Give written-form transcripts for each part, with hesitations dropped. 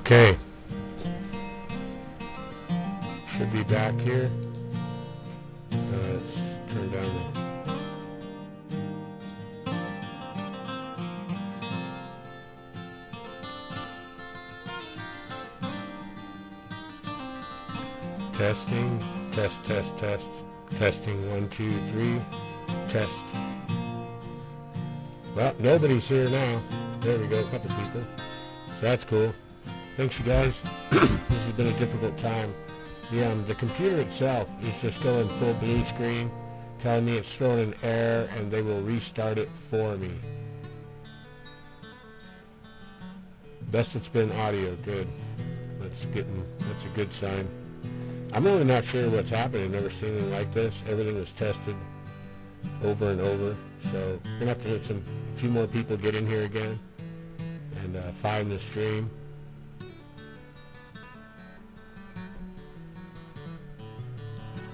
Okay. Should be back here. Let's turn down the testing. Test. Testing 1, 2, 3. Test. Well, nobody's here now. There we go, a couple people. So that's cool. Thanks, you guys. This has been a difficult time. The computer itself is just going full blue screen, telling me it's throwing an error, and they will restart it for me. Best it's been audio. Good. That's a good sign. I'm really not sure what's happening. I've never seen anything like this. Everything was tested over and over. So we're gonna have to let a few more people get in here again and find the stream.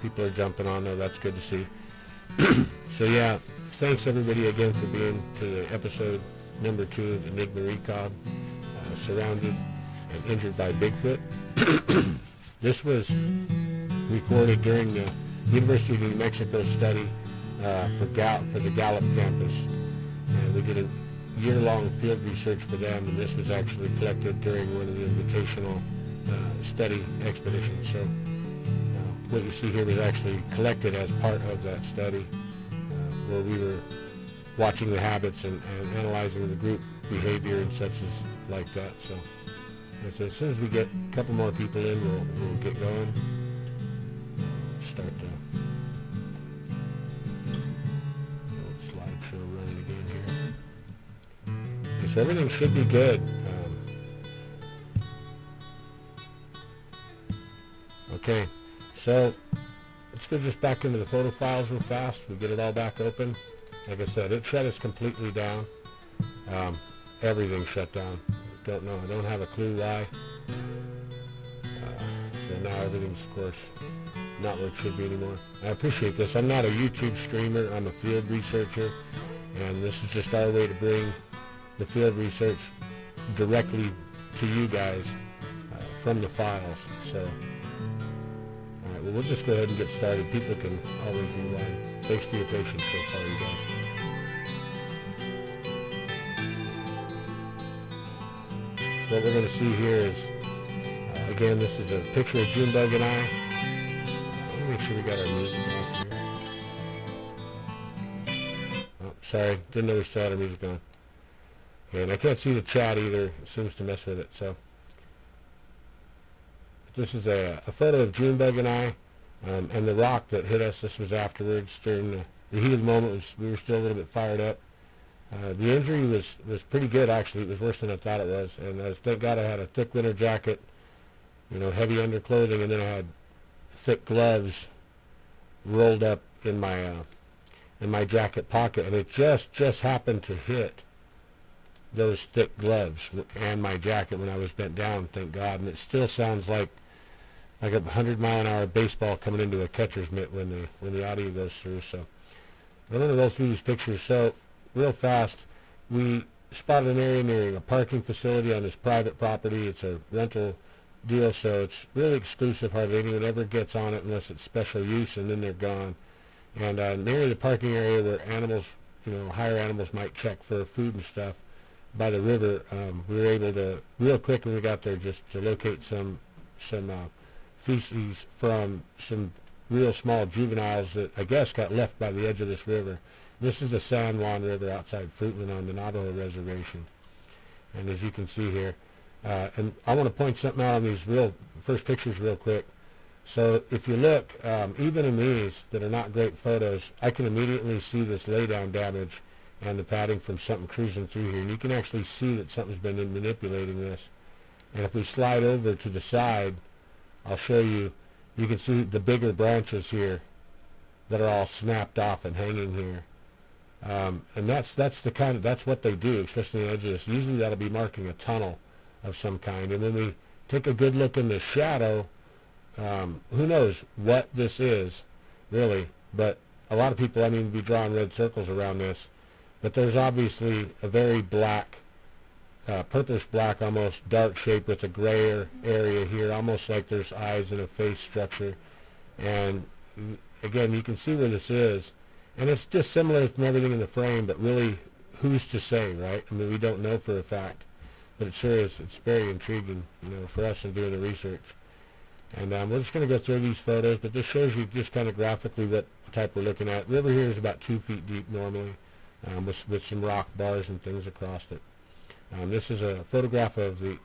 People are jumping on though. That's good to see. So yeah, thanks everybody again for being to the episode number 2 of ENIGMA RECON, surrounded and injured by Bigfoot. This was recorded during the University of New Mexico study for the Gallup campus. And we did a year-long field research for them, and this was actually collected during one of the invitational study expeditions. So what you see here was actually collected as part of that study, where we were watching the habits and analyzing the group behavior and such as like that. So as soon as we get a couple more people in, we'll get going. Start the slideshow running again here. Okay, so everything should be good. Okay, so let's go just back into the photo files real fast. We get it all back open. Like I said, it shut us completely down. Everything shut down. Don't know. I don't have a clue why. So now everything's, of course, not where it should be anymore. I appreciate this. I'm not a YouTube streamer. I'm a field researcher, and this is just our way to bring the field research directly to you guys from the files. So, all right. Well, we'll just go ahead and get started. People can always rewind. Thanks for your patience so far, you guys. What we're going to see here is, again, this is a picture of Junebug and I. Let me make sure we got our music on here. Oh, sorry, didn't know we still had our music on. Okay, and I can't see the chat either. It seems to mess with it. So this is a photo of Junebug and I, and the rock that hit us. This was afterwards during the heat of the moment. We were still a little bit fired up. The injury was pretty good, actually. It was worse than I thought it was, and thank God I had a thick winter jacket, heavy underclothing, and then I had thick gloves rolled up in my jacket pocket, and it just happened to hit those thick gloves and my jacket when I was bent down, thank God. And it still sounds like a 100-mile-an-hour baseball coming into a catcher's mitt when the audio goes through. So I'm going to go through these pictures. So real fast, we spotted an area near a parking facility on this private property. It's a rental deal, so it's really exclusive. Hardly anyone ever gets on it unless it's special use, and then they're gone. And near the parking area where animals, higher animals might check for food and stuff by the river, we were able to, real quick when we got there, just to locate some feces from some real small juveniles that I guess got left by the edge of this river. This is the San Juan River outside Fruitland on the Navajo Reservation. And as you can see here, and I want to point something out on these first pictures real quick. So if you look, even in these that are not great photos, I can immediately see this laydown damage and the padding from something cruising through here. And you can actually see that something's been manipulating this. And if we slide over to the side, I'll show you, you can see the bigger branches here that are all snapped off and hanging here. And that's what they do, especially on the edge of this. Usually that'll be marking a tunnel of some kind. And then we take a good look in the shadow. Who knows what this is, really, but a lot of people, be drawing red circles around this. But there's obviously a very black purplish black, almost dark shape with a grayer area here, almost like there's eyes and a face structure. And again, you can see where this is, and it's dissimilar from everything in the frame, but really, who's to say, right? I mean, we don't know for a fact, but it sure is. It's very intriguing, for us in doing the research. And we're just going to go through these photos, but this shows you just kind of graphically what type we're looking at. River here is about 2 feet deep normally, with some rock bars and things across it. This is a photograph of the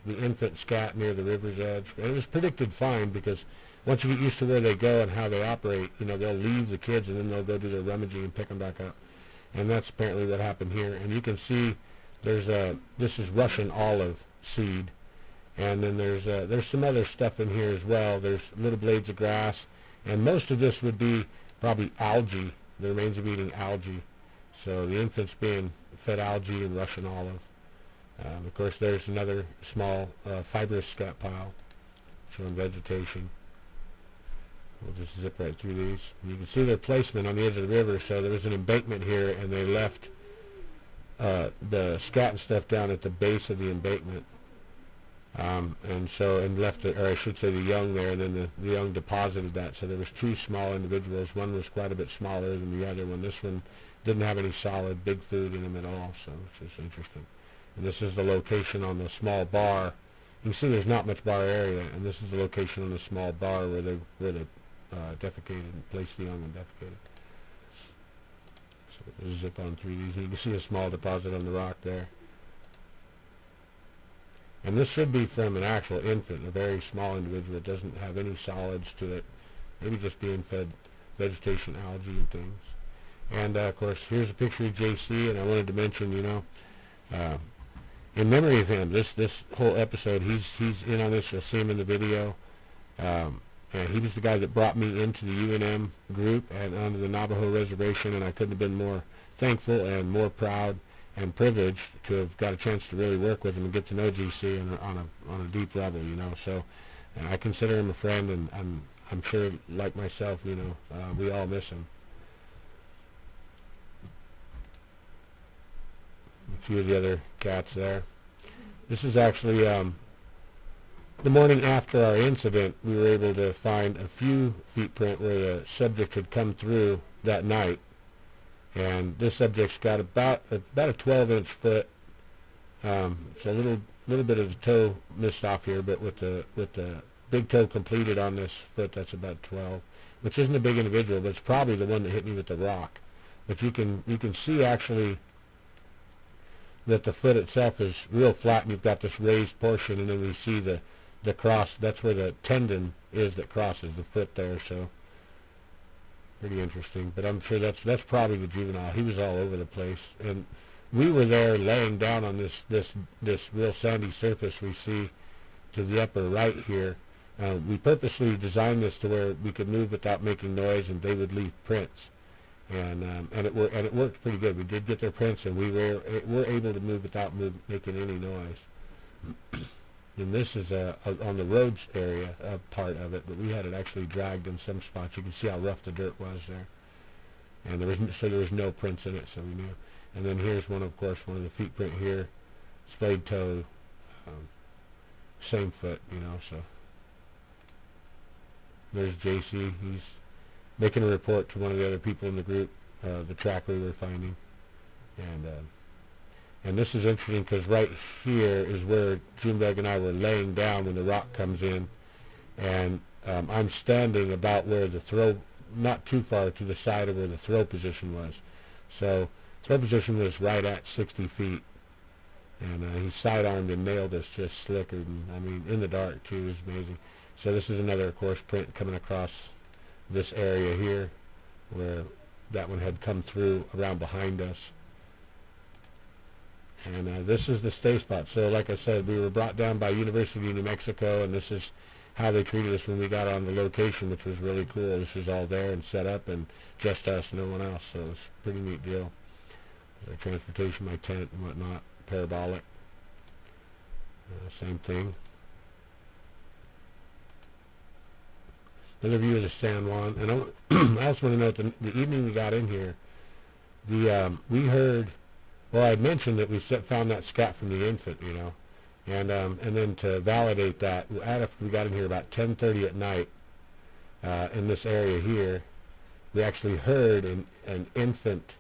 infant scat near the river's edge. And it was predicted fine, because once you get used to where they go and how they operate, they'll leave the kids and then they'll go do their rummaging and pick them back up. And that's apparently what happened here. And you can see this is Russian olive seed. And then there's some other stuff in here as well. There's little blades of grass. And most of this would be probably algae, the remains of eating algae. So the infant's being fed algae and Russian olive. Of course, there's another small fibrous scat pile showing vegetation. We'll just zip right through these. You can see their placement on the edge of the river. So there was an embankment here, and they left the scat and stuff down at the base of the embankment. And left it, or I should say the young there, and then the young deposited that. So there was 2 small individuals. One was quite a bit smaller than the other one. This one didn't have any solid big food in them at all, so it's just interesting. And this is the location on the small bar. You can see there's not much bar area, and this is the location on the small bar where they defecated and placed the young and defecated. So we'll zip on through these. You can see a small deposit on the rock there. And this should be from an actual infant, a very small individual. It doesn't have any solids to it. Maybe just being fed vegetation, algae, and things. And, of course, here's a picture of JC, and I wanted to mention, in memory of him, this whole episode, he's in on this. You'll see him in the video. And he was the guy that brought me into the UNM group and onto the Navajo reservation, and I couldn't have been more thankful and more proud and privileged to have got a chance to really work with him and get to know GC on a deep level, So I consider him a friend, and I'm sure, like myself, we all miss him. A few of the other cats there. This is actually the morning after our incident. We were able to find a few feet print where the subject had come through that night, and this subject's got about a 12-inch foot. So a little bit of the toe missed off here, but with the big toe completed on this foot, that's about 12, which isn't a big individual, but it's probably the one that hit me with the rock. But you can see actually that the foot itself is real flat, and you've got this raised portion, and then we see the cross. That's where the tendon is that crosses the foot there. So pretty interesting. But I'm sure that's probably the juvenile. He was all over the place, and we were there laying down on this real sandy surface we see to the upper right here. We purposely designed this to where we could move without making noise, and they would leave prints. And it worked pretty good. We did get their prints, and we were able to move without making any noise. And this is on the roads area part of it, but we had it actually dragged in some spots. You can see how rough the dirt was there, and there was no prints in it, so we knew. And then here's one of the feet print here, splayed toe, same foot, So there's JC. He's making a report to one of the other people in the group, the track we were finding. And this is interesting because right here is where Junebug and I were laying down when the rock comes in. And I'm standing about where the throw, not too far to the side of where the throw position was. So throw position was right at 60 feet. And he sidearmed and nailed us just slicker. And, in the dark, too. It was amazing. So this is another, of course, print coming across this area here where that one had come through around behind us. And this is the stay spot. So like I said, we were brought down by University of New Mexico, and this is how they treated us when we got on the location, which was really cool. This was all there and set up, and just us, no one else. So it was a pretty neat deal. Our transportation, my tent and whatnot, parabolic. Same thing. Another view of the San Juan. And I also want to note the evening we got in here, we heard Well, I mentioned that we found that scat from the infant, you know, and then to validate that, after we got in here about 10:30 at night in this area here, we actually heard an infant,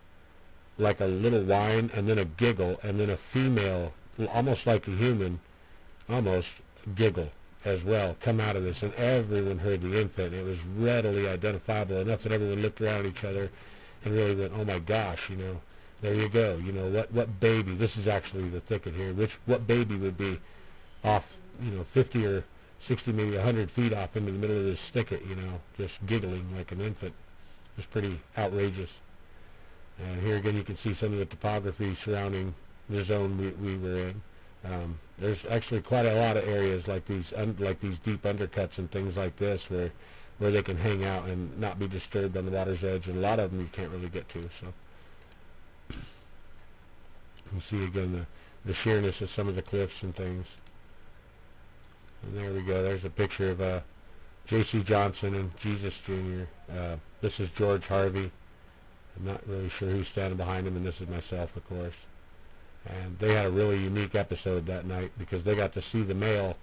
like a little whine, and then a giggle, and then a female, almost like a human, almost giggle as well, come out of this, and everyone heard the infant. It was readily identifiable enough that everyone looked around at each other and really went, oh my gosh, you know, there you go, you know, what baby, this is actually the thicket here, what baby would be off, you know, 50 or 60, maybe 100 feet off into the middle of this thicket, you know, just giggling like an infant. It was pretty outrageous. And here again you can see some of the topography surrounding the zone we were in. There's actually quite a lot of areas like these deep undercuts and things like this where they can hang out and not be disturbed on the water's edge, and a lot of them you can't really get to. So you see again the sheerness of some of the cliffs and things. And there we go. There's a picture of J.C. Johnson and Jesus Jr. This is George Harvey. I'm not really sure who's standing behind him, and this is myself, of course. And they had a really unique episode that night because they got to see the male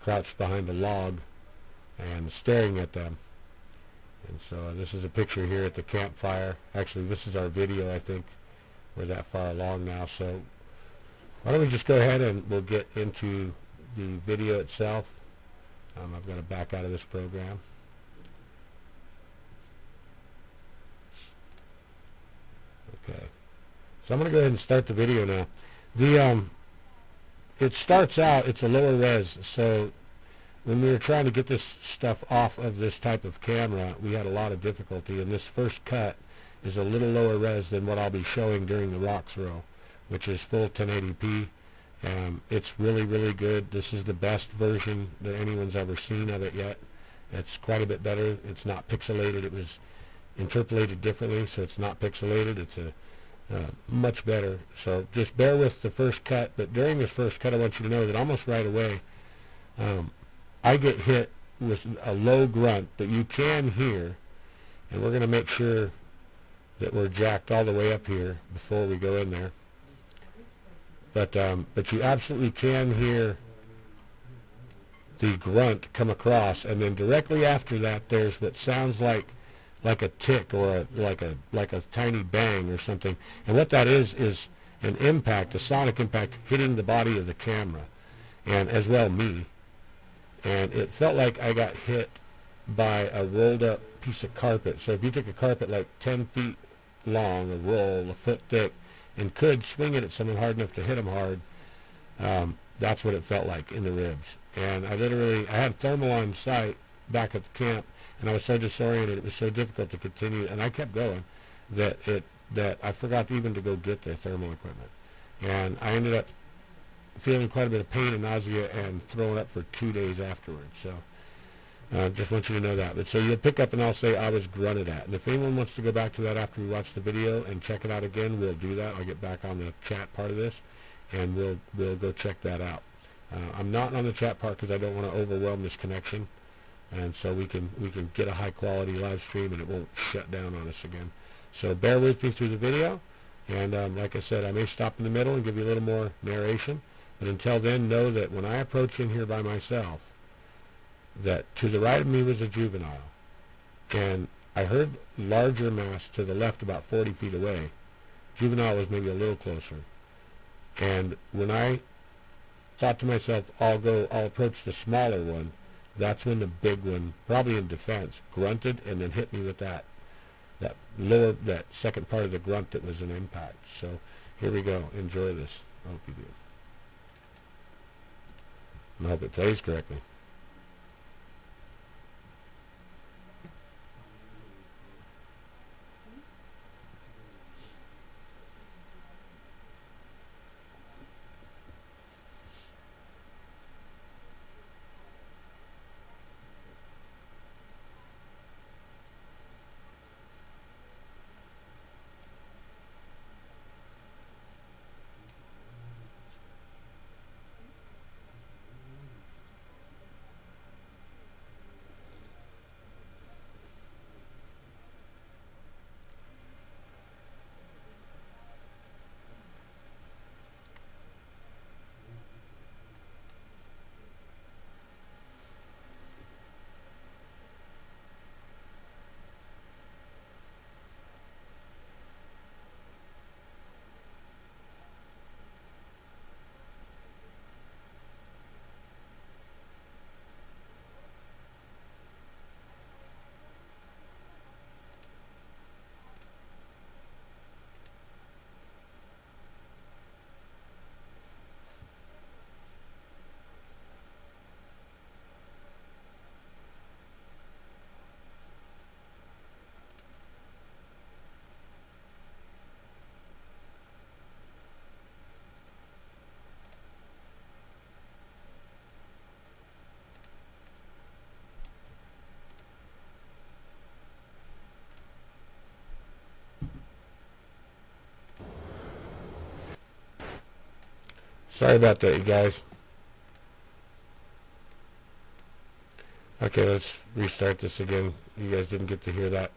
crouched behind a log and staring at them. And so this is a picture here at the campfire. Actually, this is our video, I think. We're that far along now, so why don't we just go ahead and we'll get into the video itself. I've got to back out of this program. Okay, so I'm going to go ahead and start the video now. It starts out, it's a lower res, so when we were trying to get this stuff off of this type of camera, we had a lot of difficulty, and this first cut is a little lower res than what I'll be showing during the rock throw, which is full 1080p. It's really, really good. This is the best version that anyone's ever seen of it yet. It's quite a bit better. It's not pixelated. It was interpolated differently, so it's not pixelated. It's much better. So just bear with the first cut, but during this first cut I want you to know that almost right away I get hit with a low grunt that you can hear, and we're going to make sure that we're jacked all the way up here before we go in there. But you absolutely can hear the grunt come across, and then directly after that there's what sounds like a tick or like a tiny bang or something, and what that is an impact, a sonic impact hitting the body of the camera, and as well me. And it felt like I got hit by a rolled up piece of carpet. So if you took a carpet like 10 feet long, a roll a foot thick, and could swing it at someone hard enough to hit them hard, that's what it felt like in the ribs. And I had thermal on site back at the camp, and I was so disoriented, it was so difficult to continue, and I kept going that I forgot even to go get the thermal equipment. And I ended up feeling quite a bit of pain and nausea and throwing up for 2 days afterwards. So just want you to know that. But so you'll pick up and I'll say I was grunted at. And if anyone wants to go back to that after we watch the video and check it out again, we'll do that. I'll get back on the chat part of this, and we'll go check that out. I'm not on the chat part because I don't want to overwhelm this connection, and so we can get a high quality live stream and it won't shut down on us again. So bear with me through the video, and like I said, I may stop in the middle and give you a little more narration, but until then, know that when I approach in here by myself, that to the right of me was a juvenile, and I heard larger mass to the left about 40 feet away. Juvenile was maybe a little closer, and when I thought to myself, I'll approach the smaller one, that's when the big one, probably in defense, grunted and then hit me with that second part of the grunt that was an impact. So here we go. Enjoy this. I hope you do. And I hope it plays correctly. Sorry about that, you guys. Okay, let's restart this again. You guys didn't get to hear that.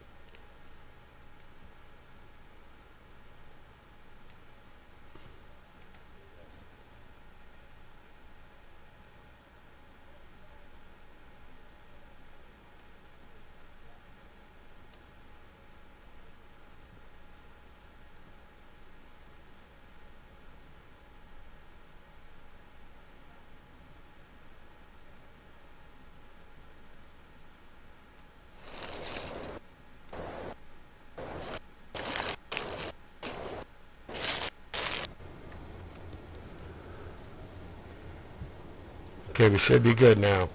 Okay, we should be good now.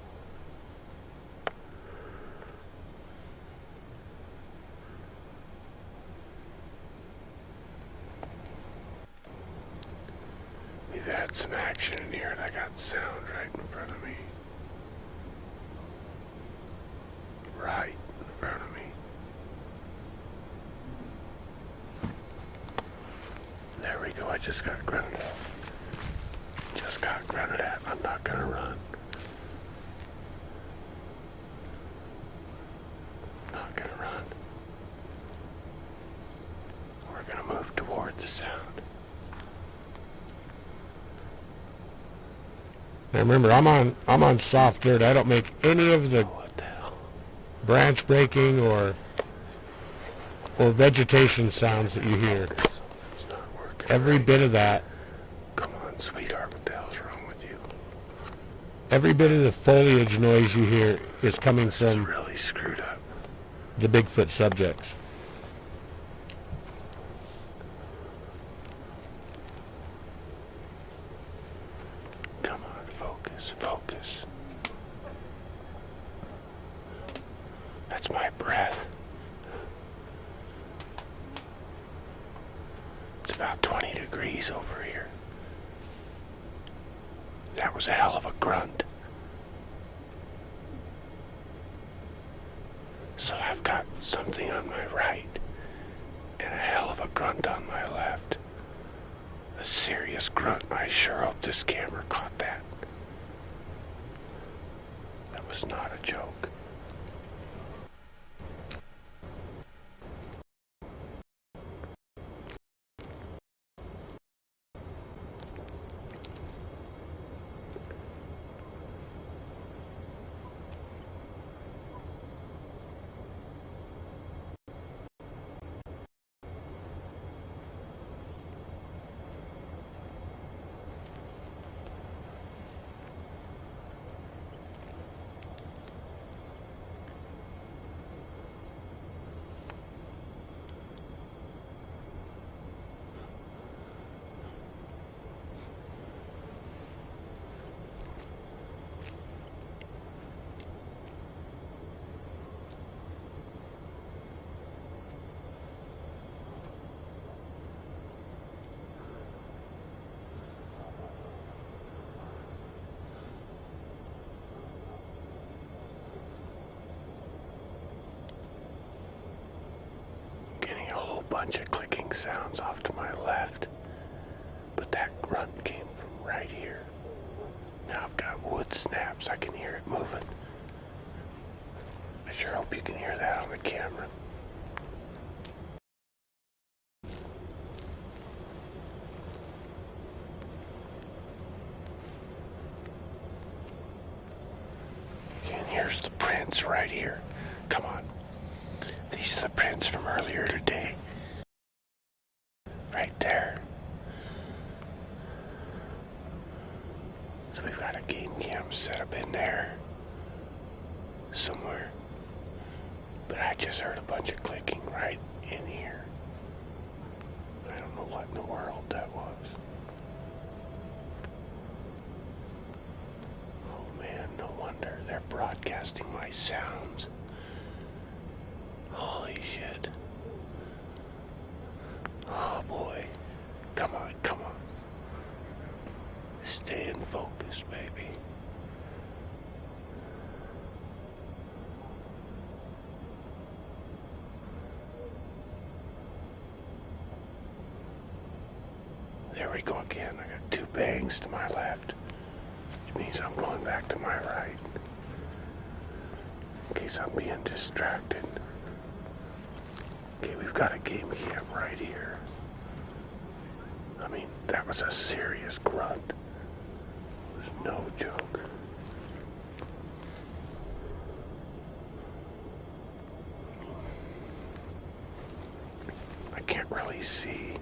We've had some action in here and I got sound right in front of me. Right in front of me. There we go, I just got grunted at. Just got grunted at. I'm not gonna run. Not gonna run. We're gonna move toward the sound. Now remember, I'm on soft dirt. I don't make any of the What the hell? branch breaking or vegetation sounds that you hear. It's not working. Every bit of that, Come on, sweetheart, what the hell's wrong with you? every bit of the foliage noise you hear is coming It's from really screwed up. the Bigfoot subjects. Come on, focus, focus. That's my breath. It's about 20 degrees over here. That was a hell of a grunt. So I've got something on my right and a hell of a grunt on my left. A serious grunt. I sure hope this camera caught that. That was not a joke. Getting a whole bunch of clicking sounds off to my left, but that grunt came from right here. Now I've got wood snaps. I can hear it moving. I sure hope you can hear that on the camera. And here's the prints right here. Come on. These are the prints from earlier today. Right there. So we've got a game cam set up in there somewhere. But I just heard a bunch of clicking right in here. I don't know what in the world that was. Oh man, no wonder they're broadcasting my sounds. Holy shit. Oh boy. Come on, come on. Stay in focus, baby. There we go again. I got 2 bangs to my left, which means I'm going back to my right, in case I'm being distracted. Okay, we've got a game cam right here. I mean, that was a serious grunt. It was no joke. I can't really see.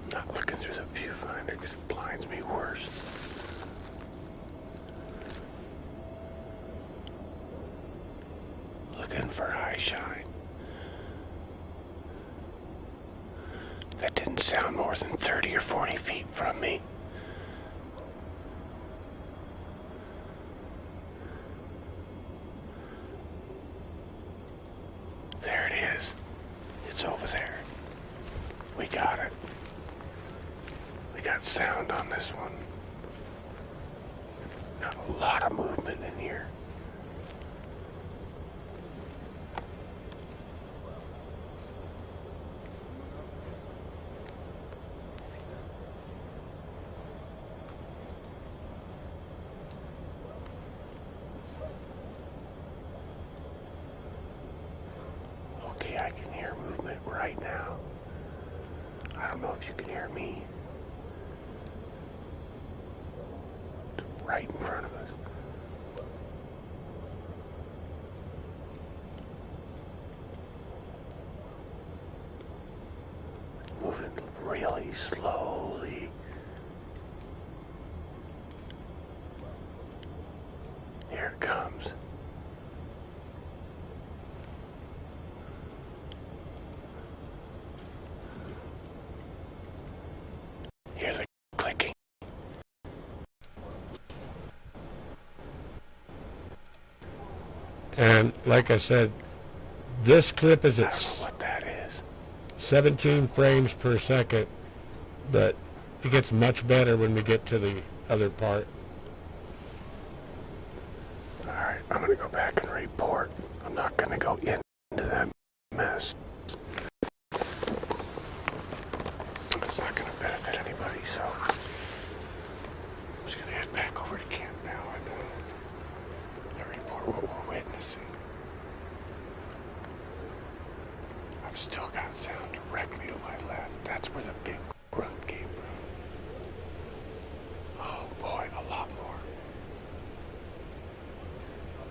I'm not looking through the viewfinder because it blinds me worse. Looking for eye shine. That didn't sound more than 30 or 40 feet from me. There it is. It's over there. We got it. We got sound on this one. Got a lot of movement in here. Okay, I can hear movement right now. I don't know if you can hear me. It's right in front of us. Moving really slowly. Here it comes. Hear the clicking. And like I said, this clip is I at don't know what that is. 17 frames per second, but it gets much better when we get to the other part. Alright, I'm gonna go back and report. I'm not gonna go into that mess. It's not gonna benefit anybody, so I'm just gonna head back over to camp now and report what we're witnessing. I've still got sound directly to my left. That's where the big grunt came from. Oh boy, a lot more.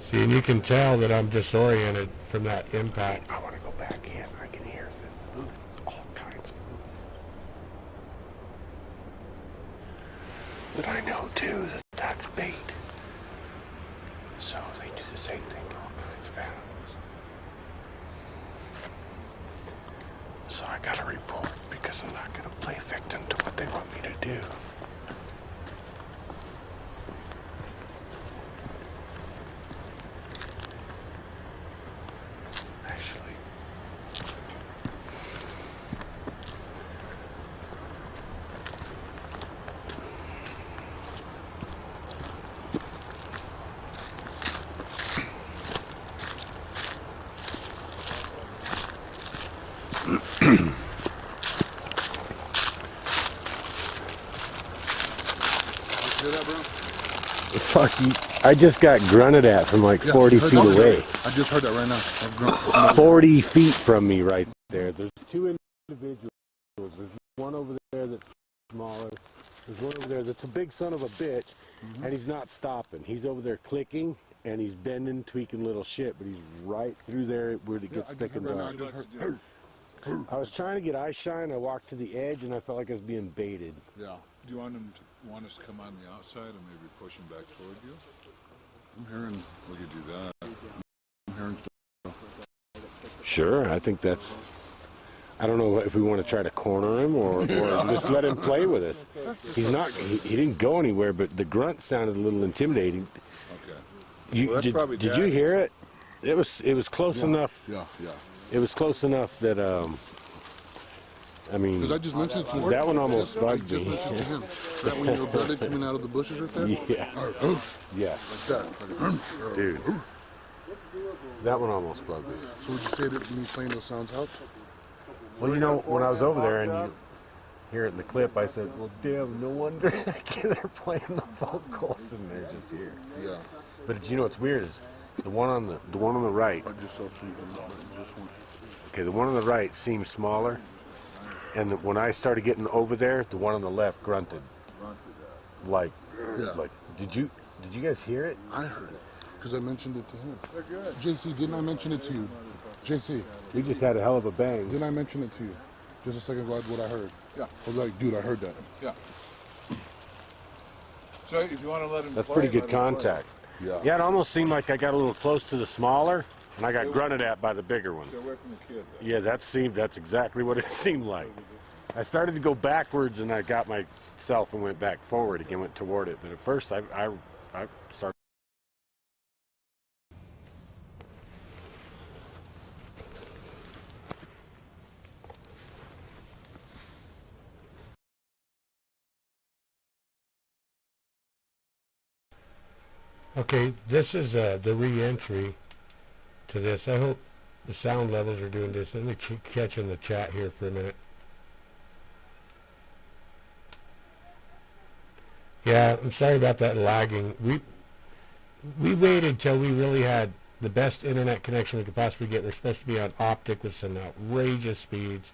See, and you can tell that I'm disoriented from that impact. I want to go back in. I can hear the movement, all kinds of movement. But I know too that that's bait. So they do the same thing with all kinds of animals. So I gotta report because I'm not gonna play victim to what they want me to do. Actually, Hear that, bro? fuck you. I just got grunted at from like 40 feet away. I just heard that right now. 40 feet from me right there. There's 2 individuals. There's one over there that's smaller. There's one over there that's a big son of a bitch, and he's not stopping. He's over there clicking, and he's bending, tweaking little shit, but he's right through there where it gets thick and dark. I was trying to get eye shine. I walked to the edge, and I felt like I was being baited. Yeah. Do you want us to come on the outside and maybe push him back toward you? I'm hearing we could do that. I'm hearing stuff. Sure, I think that's... I don't know if we want to try to corner him or just let him play with us. He's not... He didn't go anywhere, but the grunt sounded a little intimidating. Okay. Well, that's probably did you hear it? It was close enough. Yeah. It was close enough that I mean, Because I just mentioned to him. that one almost bugged I just me. mentioned to him. That when you're bedded coming out of the bushes right there? Yeah. Yeah. Like that. Dude. That one almost bugged me. So would you say that me playing those sounds helped? Well, you know, when I was over there and hear it in the clip, I said, well, damn, no wonder they're playing the vocals and they're just here. Yeah. But you know what's weird is the one on the right. I just saw some, just one. Okay, the one on the right seems smaller, and when I started getting over there, the one on the left grunted. Like, did you guys hear it? I heard it because I mentioned it to him. They're good. JC, didn't I mention it to you? JC, We just had a hell of a bang. didn't I mention it to you? Just a second ago, what I heard. Yeah. I was like, dude, I heard that. Yeah. So if you want to let him That's play, pretty good let him play. contact. Yeah. Yeah, it almost seemed like I got a little close to the smaller, and I got grunted at by the bigger one. Stay away from the kid. Though. Yeah, that's exactly what it seemed like. I started to go backwards, and I got myself and went back forward again, went toward it. But at first, I started. Okay, this is the re-entry to this. I hope the sound levels are doing this. Let me catch in the chat here for a minute. Yeah, I'm sorry about that lagging. We waited till we really had the best internet connection we could possibly get. We're supposed to be on optic with some outrageous speeds.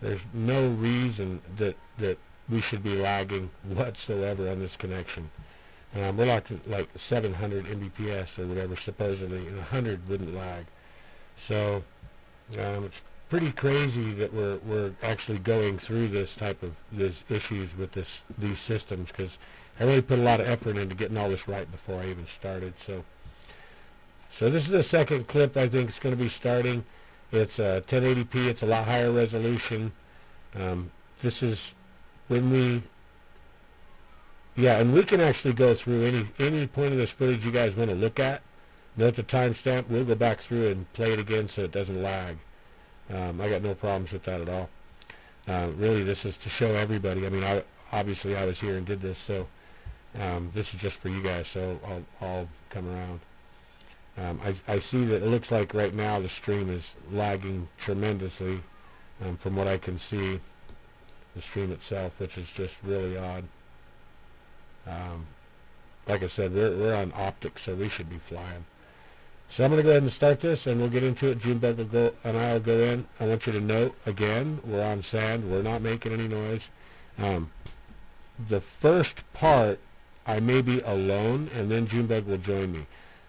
There's no reason that we should be lagging whatsoever on this connection. We're like 700 Mbps or whatever, supposedly, and 100 wouldn't lag. So it's pretty crazy that we're actually going through this type of these issues with these systems, because I really put a lot of effort into getting all this right before I even started. So this is the second clip I think it's going to be starting. It's 1080p. It's a lot higher resolution. This is when we. Yeah, and we can actually go through any point of this footage you guys want to look at. Note the timestamp. We'll go back through and play it again so it doesn't lag. I got no problems with that at all. Really, this is to show everybody. I mean, obviously I was here and did this, so this is just for you guys, so I'll come around. I see that it looks like right now the stream is lagging tremendously from what I can see, the stream itself, which is just really odd. Like I said, we're on optic, so we should be flying. So I'm going to go ahead and start this, and we'll get into it. Junebug will go, and I'll go in. I want you to note, again, we're on sand. We're not making any noise. The first part, I may be alone, and then Junebug will join me.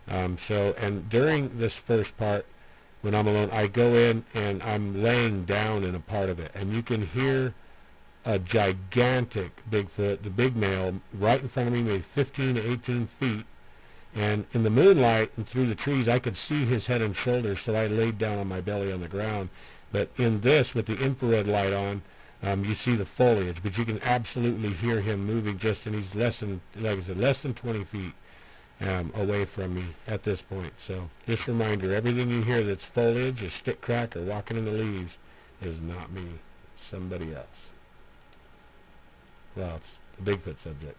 And during this first part, when I'm alone, I go in, and I'm laying down in a part of it, and you can hear a gigantic Bigfoot, the big male, right in front of me, maybe 15 to 18 feet. And in the moonlight and through the trees, I could see his head and shoulders, so I laid down on my belly on the ground. But in this, with the infrared light on, you see the foliage, but you can absolutely hear him moving and he's less than, like I said, less than 20 feet away from me at this point. So just a reminder, everything you hear that's foliage, a stick crack, or walking in the leaves is not me. It's somebody else. Well, it's a Bigfoot subject.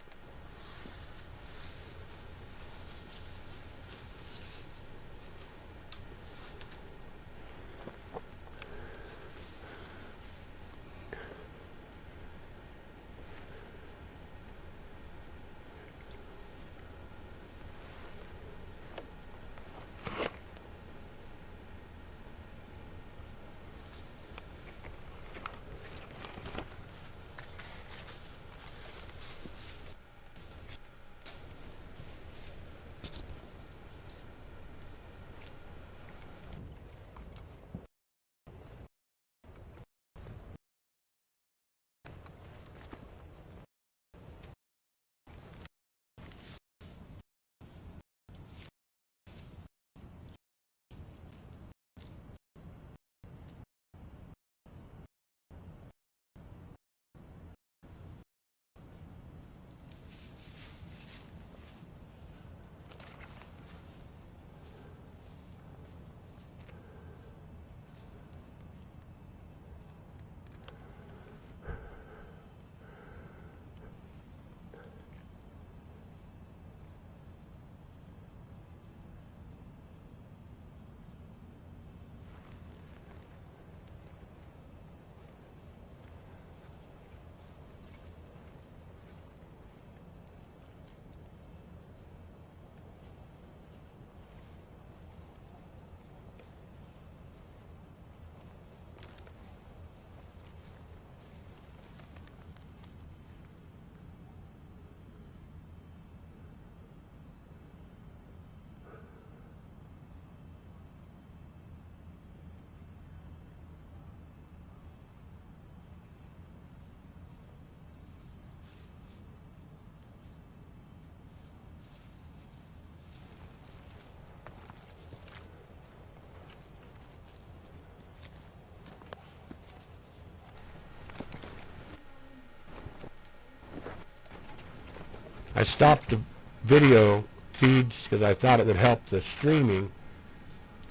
I stopped the video feeds because I thought it would help the streaming,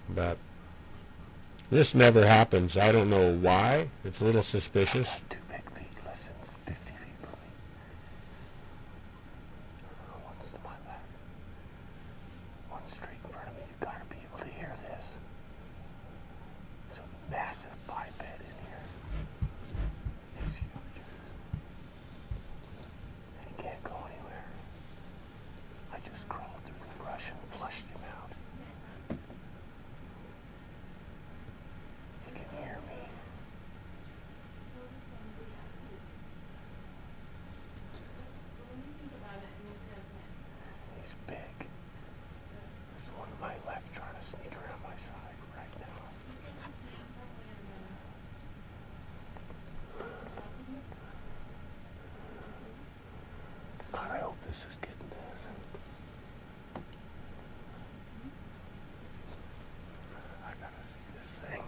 but this never happens. I don't know why. It's a little suspicious. Two big feet, less than 50 feet from me. One's to my left. One straight in front of me. You gotta be able to hear this. It's a massive biped in here. He's huge. And he can't go anywhere. I just crawled through the brush and flushed him out. He can hear me. He's big. There's one to my left trying to sneak around my side right now. God, I hope this is getting this. I gotta see this thing.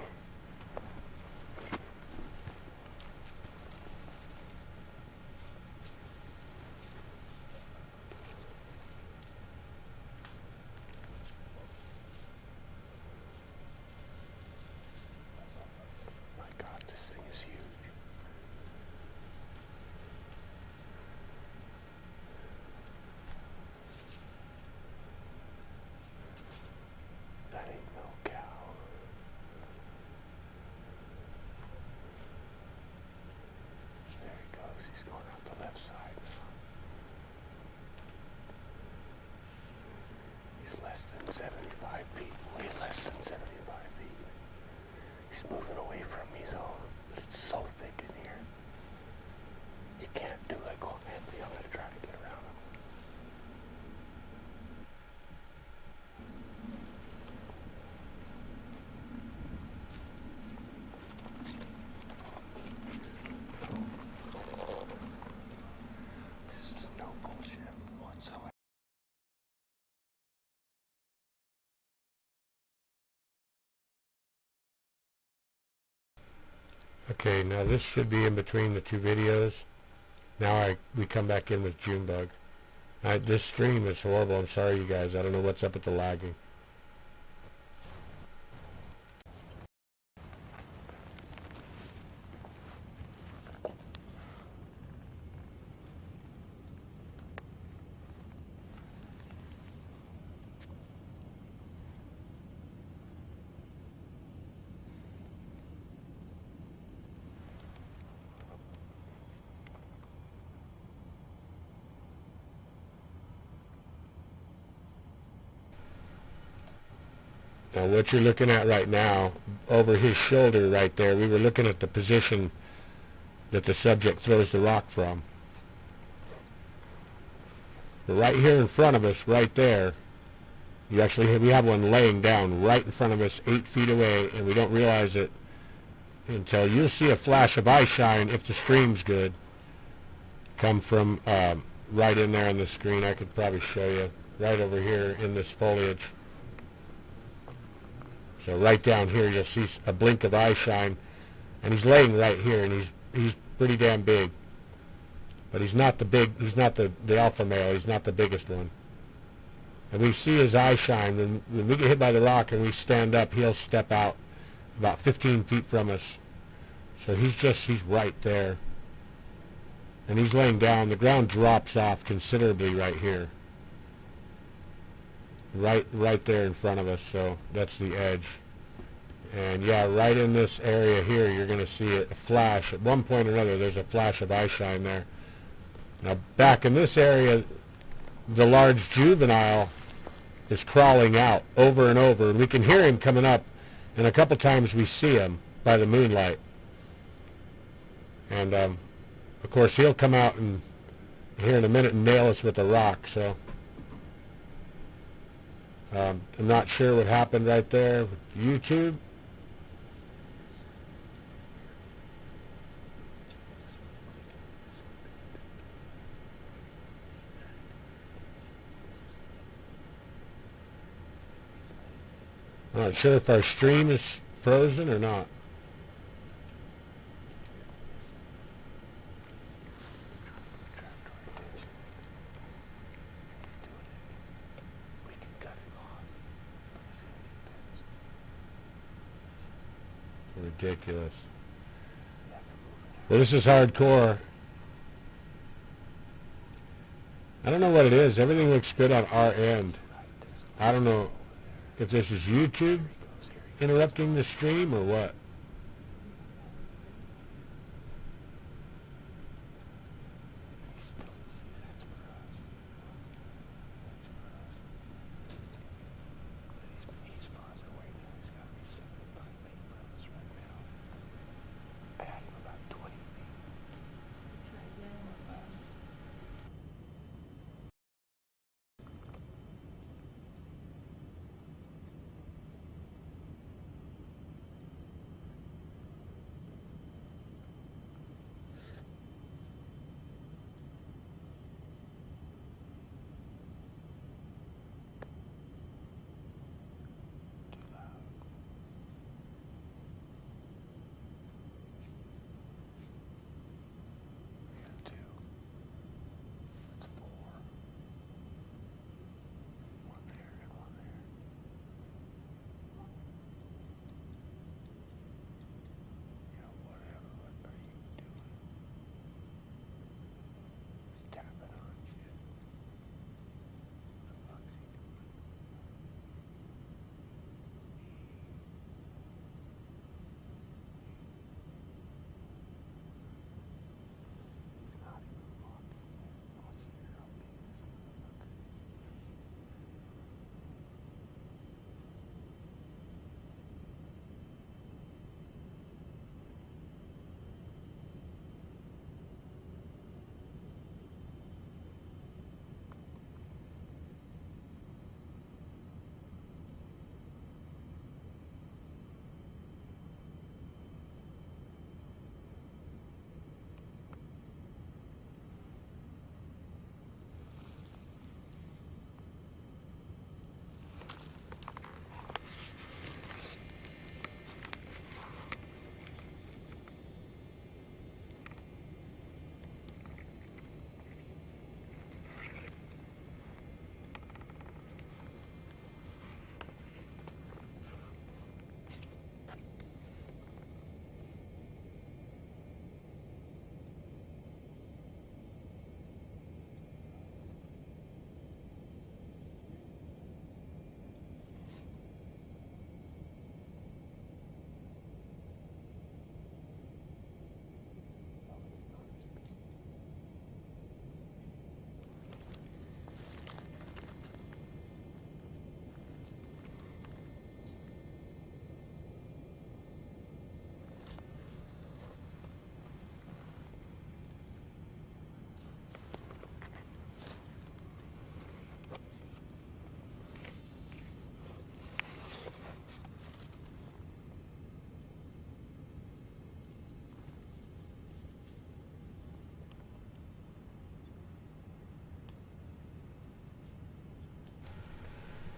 My God, this thing is huge. That ain't no cow. There he goes. He's going out the left side now. He's less than 75 feet. Way less than 75 feet. He's moving away from me though. But it's so thick in here. You can't do it. Go on, Anthony. I'm going to try to get around him. This is no bullshit whatsoever. Okay, now this should be in between the two videos. Now we come back in with Junebug. This stream is horrible. I'm sorry, you guys. I don't know what's up with the lagging. Now what you're looking at right now, over his shoulder right there, we were looking at the position that the subject throws the rock from. But right here in front of us, right there, we have one laying down right in front of us, 8 feet away, and we don't realize it until you'll see a flash of eye shine, if the stream's good, come from right in there on the screen. I could probably show you right over here in this foliage. So right down here you'll see a blink of eye shine, and he's laying right here, and he's pretty damn big. But he's not the alpha male, he's not the biggest one. And we see his eye shine. When we get hit by the rock and we stand up, he'll step out about 15 feet from us. So he's right there. And he's laying down. The ground drops off considerably right here. Right there in front of us, so that's the edge. And yeah, right in this area here, you're going to see a flash. At one point or another, there's a flash of eye shine there. Now, back in this area, the large juvenile is crawling out over and over, and we can hear him coming up, and a couple times we see him by the moonlight. And, of course, he'll come out and here in a minute and nail us with a rock, so... I'm not sure what happened right there with YouTube. I'm not sure if our stream is frozen or not. ridiculous. Well, this is hardcore. I don't know what it is. Everything looks good on our end. I don't know if this is YouTube interrupting the stream or what.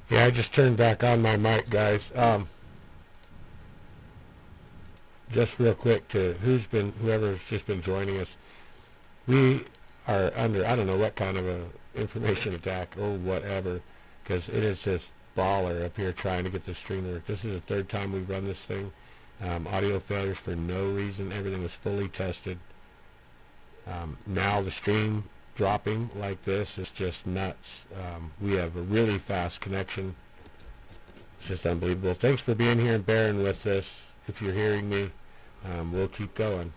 Yeah, I just turned back on my mic, guys. Just real quick to whoever's just been joining us. We are under, I don't know what kind of a information attack or whatever, because it is just baller up here trying to get the stream to work. This is the third time we've run this thing. Audio failures for no reason. Everything was fully tested. Now the stream dropping like this is just nuts. We have a really fast connection. It's just unbelievable. Thanks for being here and bearing with us. If you're hearing me, we'll keep going.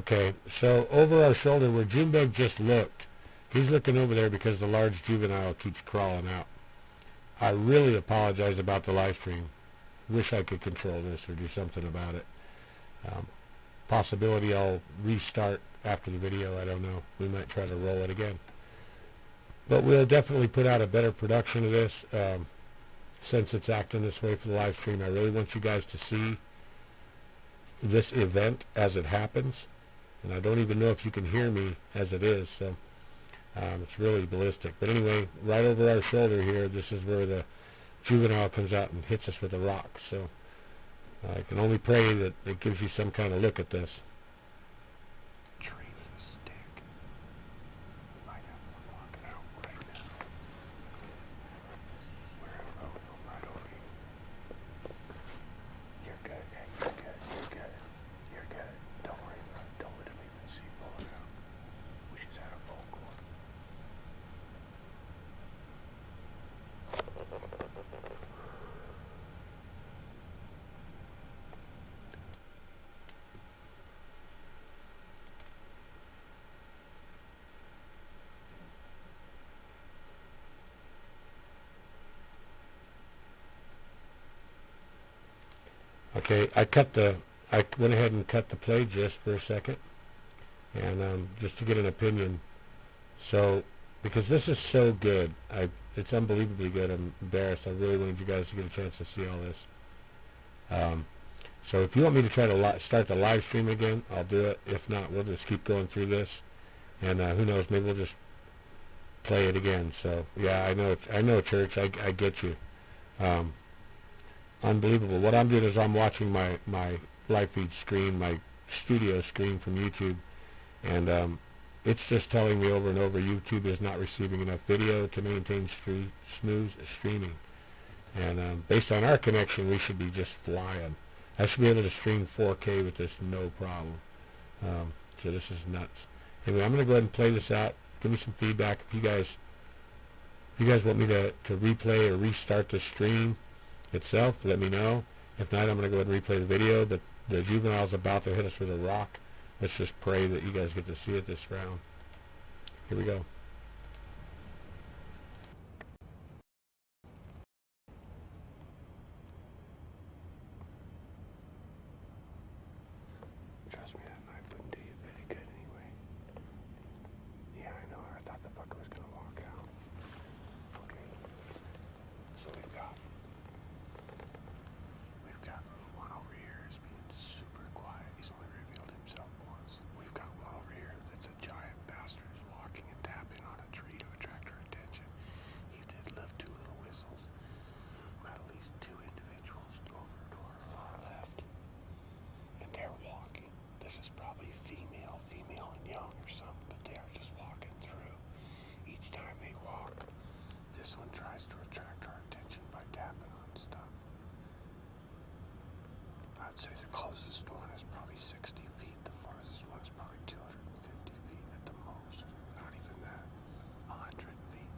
Okay, so over our shoulder where Junebug just looked, he's looking over there because the large juvenile keeps crawling out. I really apologize about the live stream. Wish I could control this or do something about it. Possibility I'll restart after the video, I don't know. We might try to roll it again. But we'll definitely put out a better production of this since it's acting this way for the live stream. I really want you guys to see this event as it happens. And I don't even know if you can hear me as it is, so it's really ballistic. But anyway, right over our shoulder here, this is where the juvenile comes out and hits us with a rock. So I can only pray that it gives you some kind of look at this. Okay, I went ahead and cut the play just for a second, and just to get an opinion. So, because this is so good, it's unbelievably good. I'm embarrassed. I really wanted you guys to get a chance to see all this. So if you want me to try to start the live stream again, I'll do it. If not, we'll just keep going through this, and who knows, maybe we'll just play it again. So yeah, I know, church. I get you. Unbelievable. What I'm doing is I'm watching my live feed screen, my studio screen from YouTube, and it's just telling me over and over YouTube is not receiving enough video to maintain smooth streaming. And based on our connection, we should be just flying. I should be able to stream 4K with this no problem. So this is nuts. Anyway, I'm going to go ahead and play this out. Give me some feedback if you guys want me to replay or restart the stream itself. Let me know. If not, I'm going to go ahead and replay the video. But the juvenile's about to hit us with a rock. Let's just pray that you guys get to see it this round. Here we go. Trust me, that knife wouldn't do you very good anyway. Yeah, I know. I thought the fucker was going to walk out. Okay. So we've got one over here is being super quiet. He's only revealed himself once. We've got one over here that's a giant bastard who's walking and tapping on a tree to attract our attention. He did live 2 little whistles. We've got at least 2 individuals over to our far left. And they're walking. This is probably female and young or something, but they are just walking through. Each time they walk, this one tries to attract our attention by tapping on stuff. I'd say the closest one is probably 60 feet. The farthest one is probably 250 feet at the most. Not even that. 100 feet.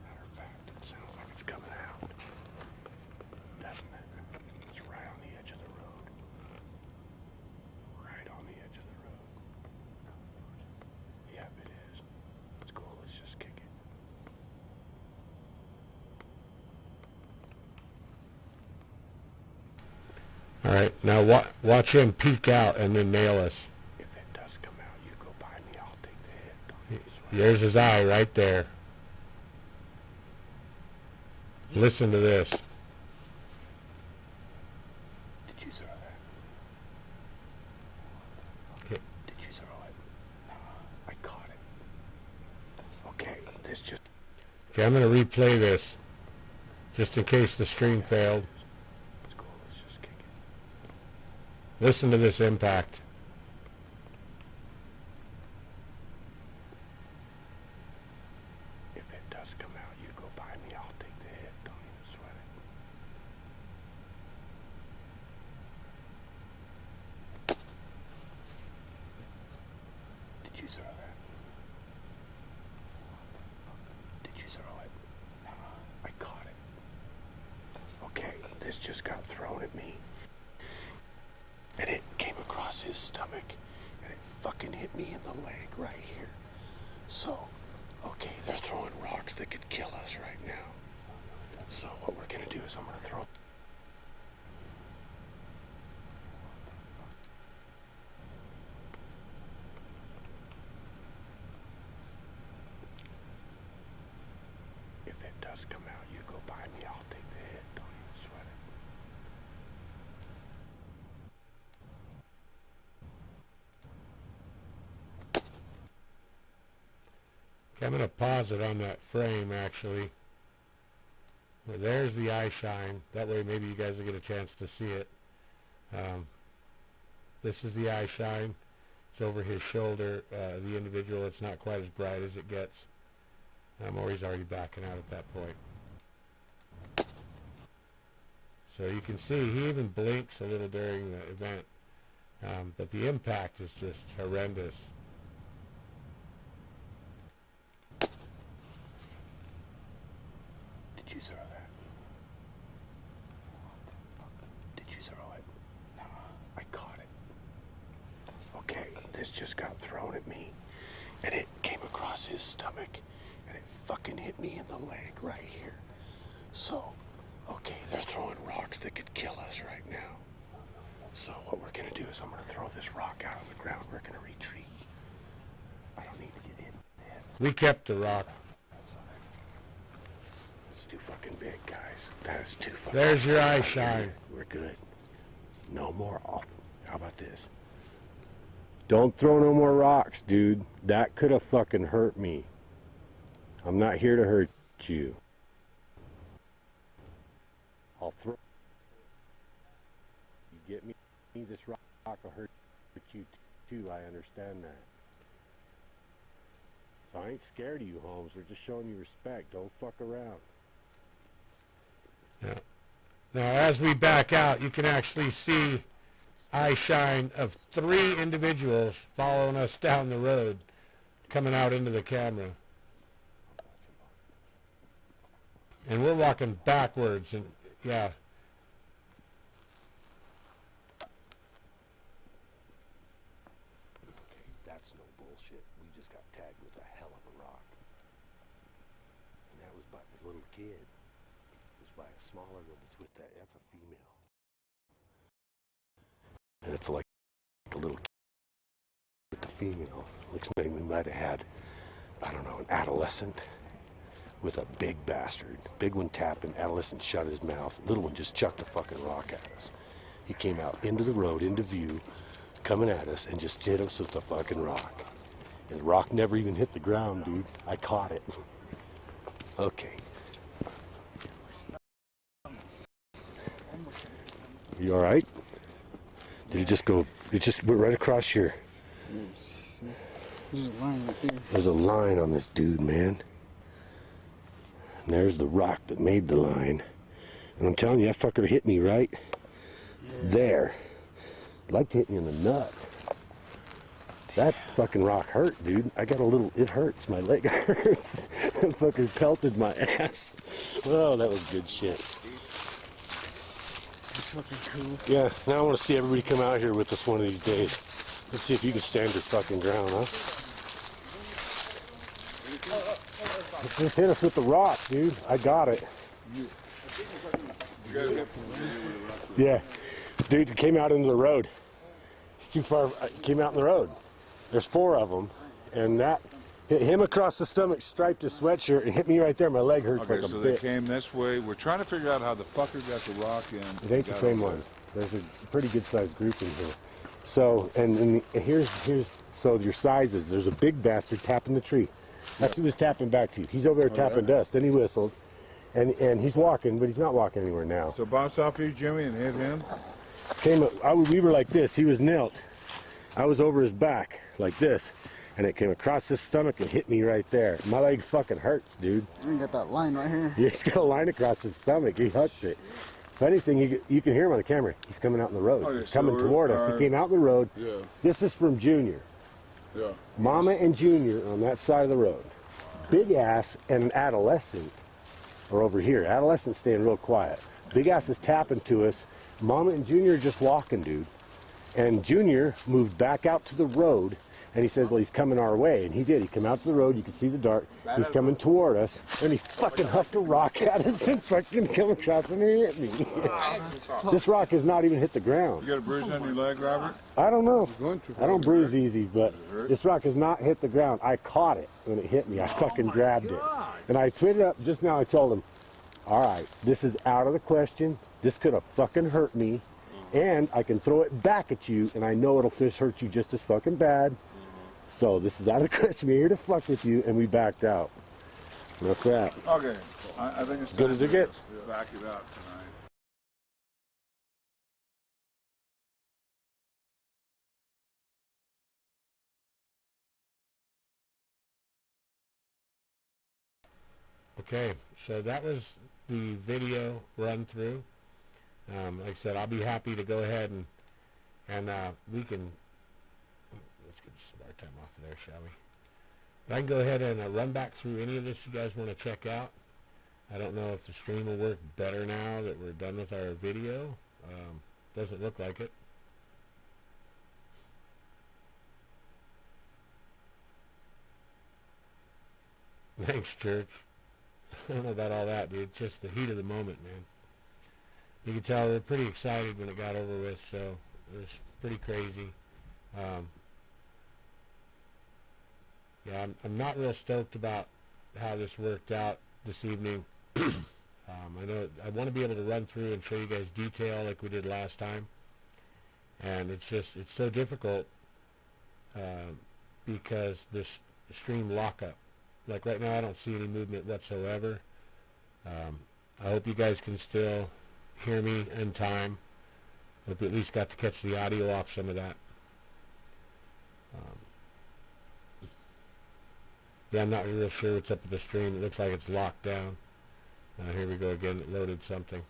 Matter of fact, it sounds like it's coming out. Doesn't it? It's right on the edge of the road. Right on the edge of the road. Yep, it is. It's cool. Let's just kick it. All right, now watch him peek out and then nail us. If it does come out, you go by me. I'll take the hit. Don't you sweat. There's his eye right there. Listen to this. Did you throw that? Okay. Did you throw it? I caught it. Okay, this just... Okay, I'm going to replay this just in case the stream failed. It's cool. Let's just kick it. Listen to this impact. If it does come out, you go by me. I'll take the hit. Don't even sweat it. Did you throw that? Did you throw it? I caught it. Okay, this just got thrown at me. And it came across his stomach. fucking hit me in the leg right here. So, okay, they're throwing rocks that could kill us right now. So what we're gonna do is I'm gonna throw. If it does come out, you go by me, I'll take the hit, don't even sweat it. Okay, I'm going to pause it on that frame, actually. Well, there's the eye shine. That way maybe you guys will get a chance to see it. This is the eye shine. It's over his shoulder. The individual, it's not quite as bright as it gets. Or he's already backing out at that point. So you can see he even blinks a little during the event. But the impact is just horrendous. Did you throw that? Did you throw it? No, I caught it. Okay, this just got thrown at me, and it came across his stomach, and it fucking hit me in the leg right here. So, okay, they're throwing rocks that could kill us right now. So what we're gonna do is I'm gonna throw this rock out on the ground. We're gonna retreat. I don't need to get hit. We kept the rock. It's too fucking big, guys. That is too fucking There's your eye big. shine. We're good. No more off. How about this? Don't throw no more rocks, dude. That could have fucking hurt me. I'm not here to hurt you. I'll throw. You get me? This rock will hurt you too. I understand that. So I ain't scared of you, Holmes. We're just showing you respect. Don't fuck around. Yeah. Now, as we back out, you can actually see eye shine of 3 individuals following us down the road, coming out into the camera. And we're walking backwards, and yeah. Okay, that's no bullshit. We just got tagged with a hell of a rock. And that was by the little kid. It was by a smaller one that's with that. That's a female. And it's like a little kid with the female. Looks like we might have had, I don't know, an adolescent with a big bastard. Big one tapping, adolescent shut his mouth. Little one just chucked a fucking rock at us. He came out into the road, into view, coming at us, and just hit us with the fucking rock. And the rock never even hit the ground, dude. I caught it. Okay. You all right? Did it just go? It just went right across here. There's a line right there. There's a line on this dude, man. And there's the rock that made the line. And I'm telling you, that fucker hit me right there. I'd like to hit me in the nuts. That fucking rock hurt, dude. I got a little, it hurts. My leg hurts. It fucking pelted my ass. Oh, that was good shit. That's fucking cool. Yeah, now I want to see everybody come out here with us one of these days. Let's see if you can stand your fucking ground, huh? Just hit us with the rock, dude. I got it. Yeah. Dude, it came out into the road. It's too far. It came out in the road. There's 4 of them. And that hit him across the stomach, striped his sweatshirt, and hit me right there. My leg hurts Okay, like a so bitch. they came this way. We're trying to figure out how the fucker got the rock in. It ain't the same one. There's a pretty good sized group in here. So, and here's so your sizes. There's a big bastard tapping the tree. That's who was tapping back to you. He's over there tapping dust. Then he whistled, and he's walking, but he's not walking anywhere now. So bounce off you, Jimmy, and hit him. We were like this. He was knelt. I was over his back like this, and it came across his stomach and hit me right there. My leg fucking hurts, dude. You got that line right here. Yeah, he's got a line across his stomach. He hooked it. If anything, you can hear him on the camera. He's coming out in the road. Okay, He's so coming toward us. He came out in the road. Yeah. This is from Junior. Yeah. Mama and Junior on that side of the road. Big ass and an adolescent are over here. Adolescent's staying real quiet. Big ass is tapping to us. Mama and Junior are just walking, dude. And Junior moved back out to the road And he says, well, he's coming our way. And he did. He came out to the road. You could see the dark. He's coming toward us. And he fucking huffed a rock at us and fucking come across and he hit me. This rock has not even hit the ground. You got a bruise on your leg, Robert? I don't know. I don't bruise easy, but this rock has not hit the ground. I caught it when it hit me. I fucking grabbed it. And I tweeted up just now. I told him, all right, this is out of the question. This could have fucking hurt me. And I can throw it back at you, and I know it'll just hurt you just as fucking bad. So this is out of the question. We're here to fuck with you, and we backed out. And that's that. Okay. I think it's Good as it gets. Back it up tonight. Okay, so that was the video run through. Like I said, I'll be happy to go ahead and we can, let's get some more time off of there, shall we? But I can go ahead and run back through any of this you guys want to check out. I don't know if the stream will work better now that we're done with our video. Doesn't look like it. Thanks, Church. I don't know about all that, dude. It's just the heat of the moment, man. You can tell they're pretty excited when it got over with, so it was pretty crazy. Yeah, I'm not real stoked about how this worked out this evening. I know I want to be able to run through and show you guys detail like we did last time, and it's so difficult because this stream lockup. Like right now, I don't see any movement whatsoever. I hope you guys can still hear me in time. Hope you at least got to catch the audio off some of that. Yeah, I'm not real sure what's up with the stream. It looks like it's locked down. Here we go again. It loaded something.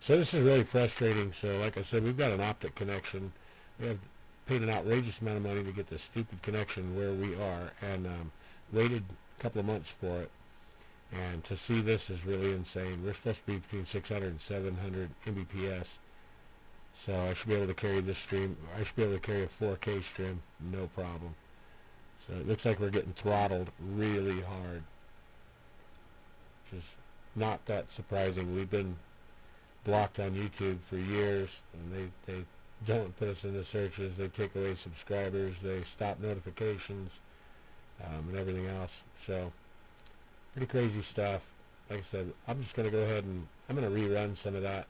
So this is really frustrating. So like I said, we've got an optic connection. We have paid an outrageous amount of money to get this stupid connection where we are, and waited a couple of months for it. And to see this is really insane. We're supposed to be between 600 and 700 Mbps. So I should be able to carry this stream. I should be able to carry a 4K stream, no problem. So it looks like we're getting throttled really hard. Which is not that surprising. We've been blocked on YouTube for years, and they don't put us in the searches. They take away subscribers. They stop notifications, and everything else. So pretty crazy stuff. Like I said, I'm just going to go ahead and I'm going to rerun some of that,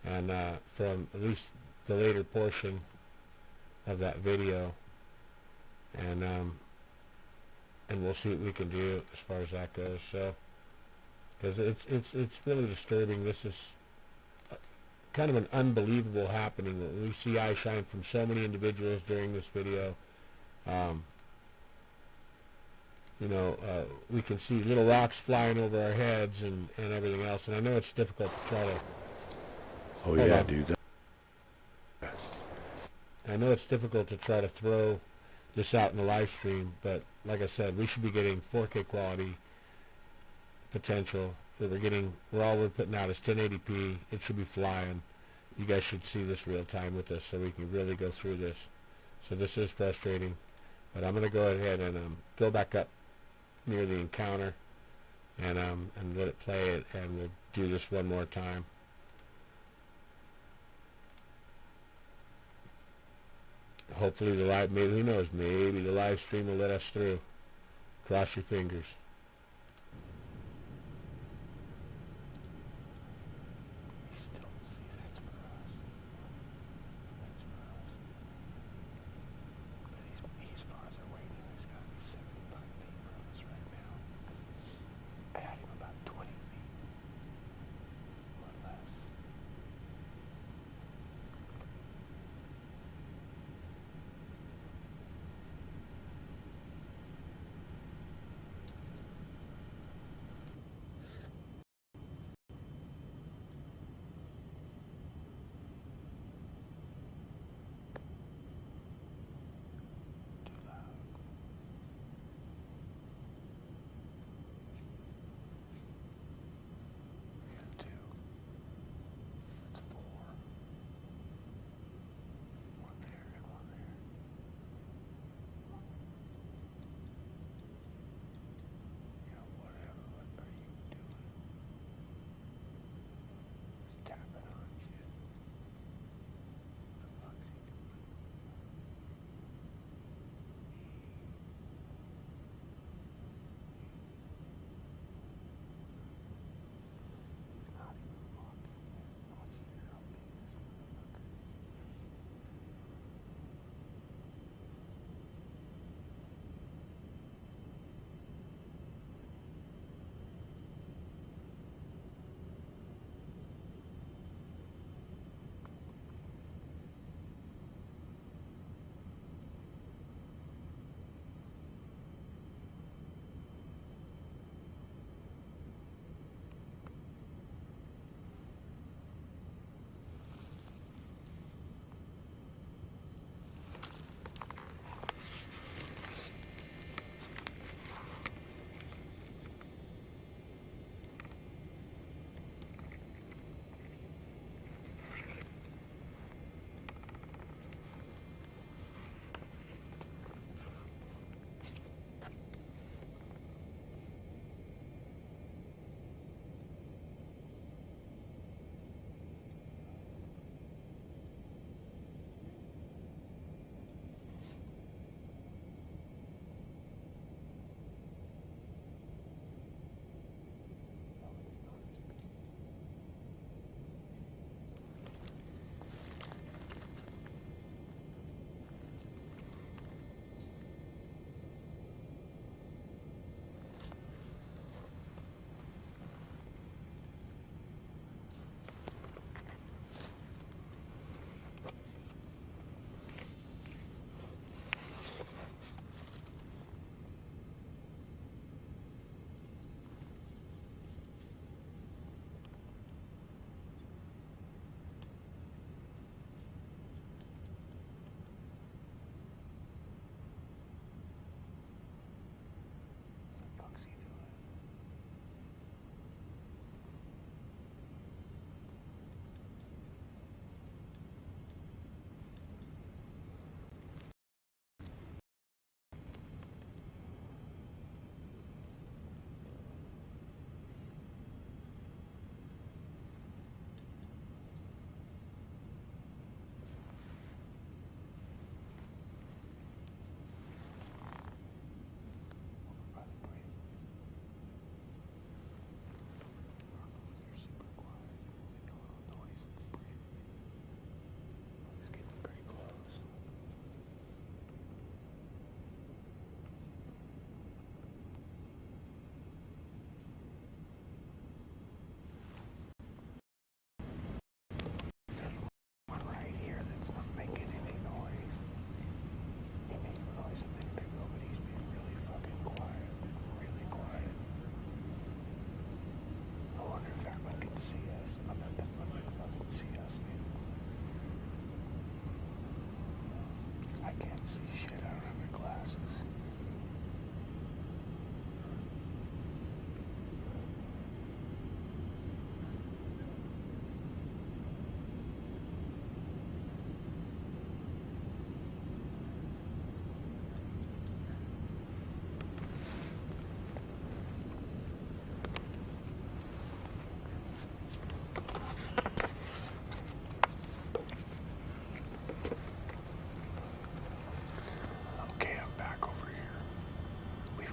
and from at least the later portion of that video, and we'll see what we can do as far as that goes. So, because it's really disturbing. This is kind of an unbelievable happening. We see eye shine from so many individuals during this video. We can see little rocks flying over our heads and everything else. And I know it's difficult to try to... Oh, yeah, dude. I know it's difficult to try to throw this out in the live stream, but like I said, we should be getting 4K quality potential. So all we're putting out is 1080p. It should be flying. You guys should see this real time with us so we can really go through this. So this is frustrating, but I'm going to go ahead and go back up near the encounter and let it play it, and we'll do this one more time. Hopefully the live, maybe, who knows, maybe the live stream will let us through. Cross your fingers.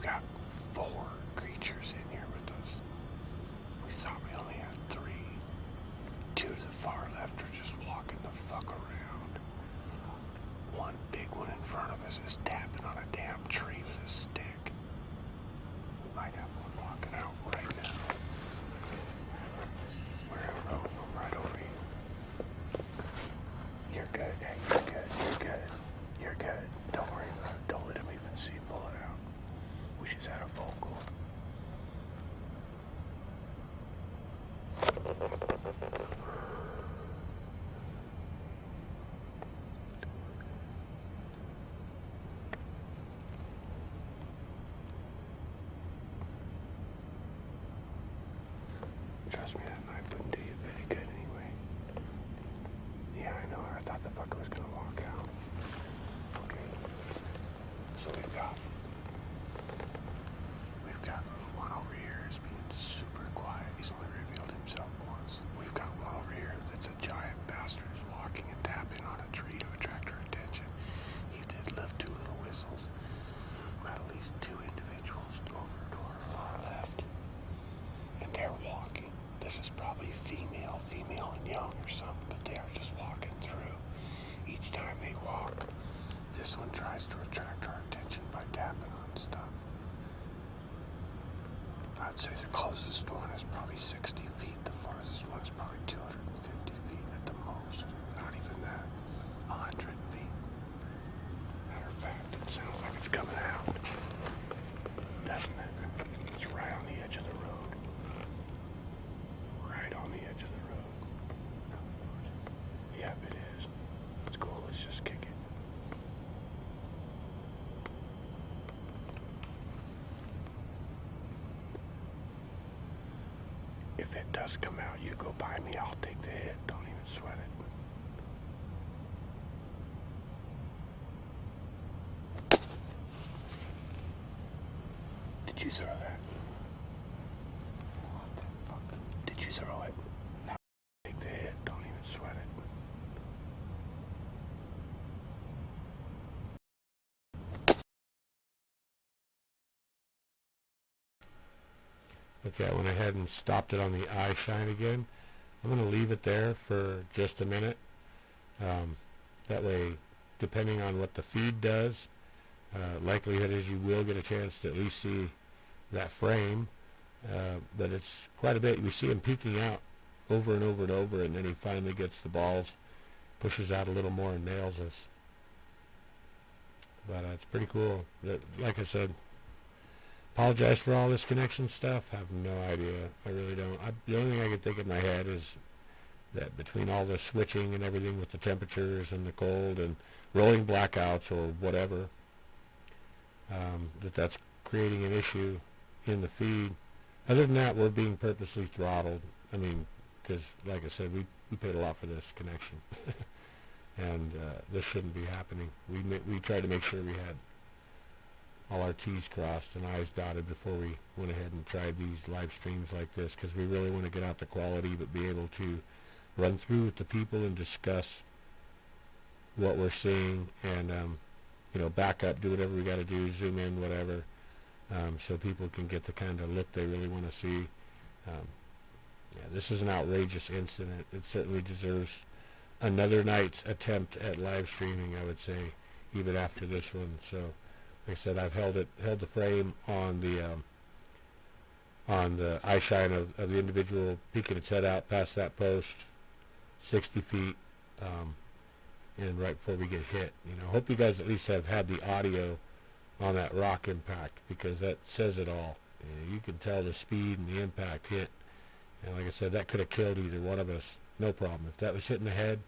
We've got 4 creatures in here with us. We thought we only had 3. 2 to the far left are just walking the fuck around. One big one in front of us is tapping on a damn tree with a stick. We might have one walking out right now. I'm right over you. You're good. Hey, you're good. You're good. You're good. Don't worry about it. Don't let him even see you pull it out. We just had a vocal. Trust me, that knife wouldn't do you very good anyway. Yeah, I know. I thought the fucker was gonna walk out. Okay. So we've got one over here is being super quiet. He's only revealed himself once. We've got one over here that's a giant bastard who's walking and tapping on a tree to attract our attention. He did live 2 little whistles. We've got at least 2 individuals over to our far left. And they're walking. This is probably female and young or something, but they are just walking through. Each time they walk, this one tries to attract our attention by tapping on stuff. I'd say the closest one is probably 60 feet. The farthest one is probably 250 feet at the most. Not even that. 100 feet. Matter of fact, it sounds like it's coming out. Doesn't it? It's right on the edge of the road. Right on the edge of the road. Yep, it is. It's cool. Let's just kick it. If it does come out, you go by me. I'll take the hit. Don't even sweat it. Did you throw that? What the fuck? Did you throw it? No. Take the hit. Don't even sweat it. Okay, I went ahead and stopped it on the eye shine again. I'm going to leave it there for just a minute. That way, depending on what the feed does, likelihood is you will get a chance to at least see that frame. But it's quite a bit. We see him peeking out over and over and over, and then he finally gets the balls, pushes out a little more, and nails us. But it's pretty cool. Like I said, apologize for all this connection stuff. I have no idea. I really don't. The only thing I can think in my head is that between all the switching and everything with the temperatures and the cold and rolling blackouts or whatever, that's creating an issue in the feed. Other than that, we're being purposely throttled. I mean, because like I said, we paid a lot for this connection. And this shouldn't be happening. We tried to make sure we had all our T's crossed and I's dotted before we went ahead and tried these live streams like this, because we really want to get out the quality but be able to run through with the people and discuss what we're seeing and back up, do whatever we got to do, zoom in, whatever, so people can get the kind of look they really want to see. Yeah, this is an outrageous incident. It certainly deserves another night's attempt at live streaming, I would say, even after this one. So like I said, I've held the frame on the eye shine of the individual peeking its head out past that post, 60 feet, and right before we get hit. I hope you guys at least have had the audio on that rock impact, because that says it all. You can tell the speed and the impact hit. And like I said, that could have killed either one of us, no problem. If that was hitting the head,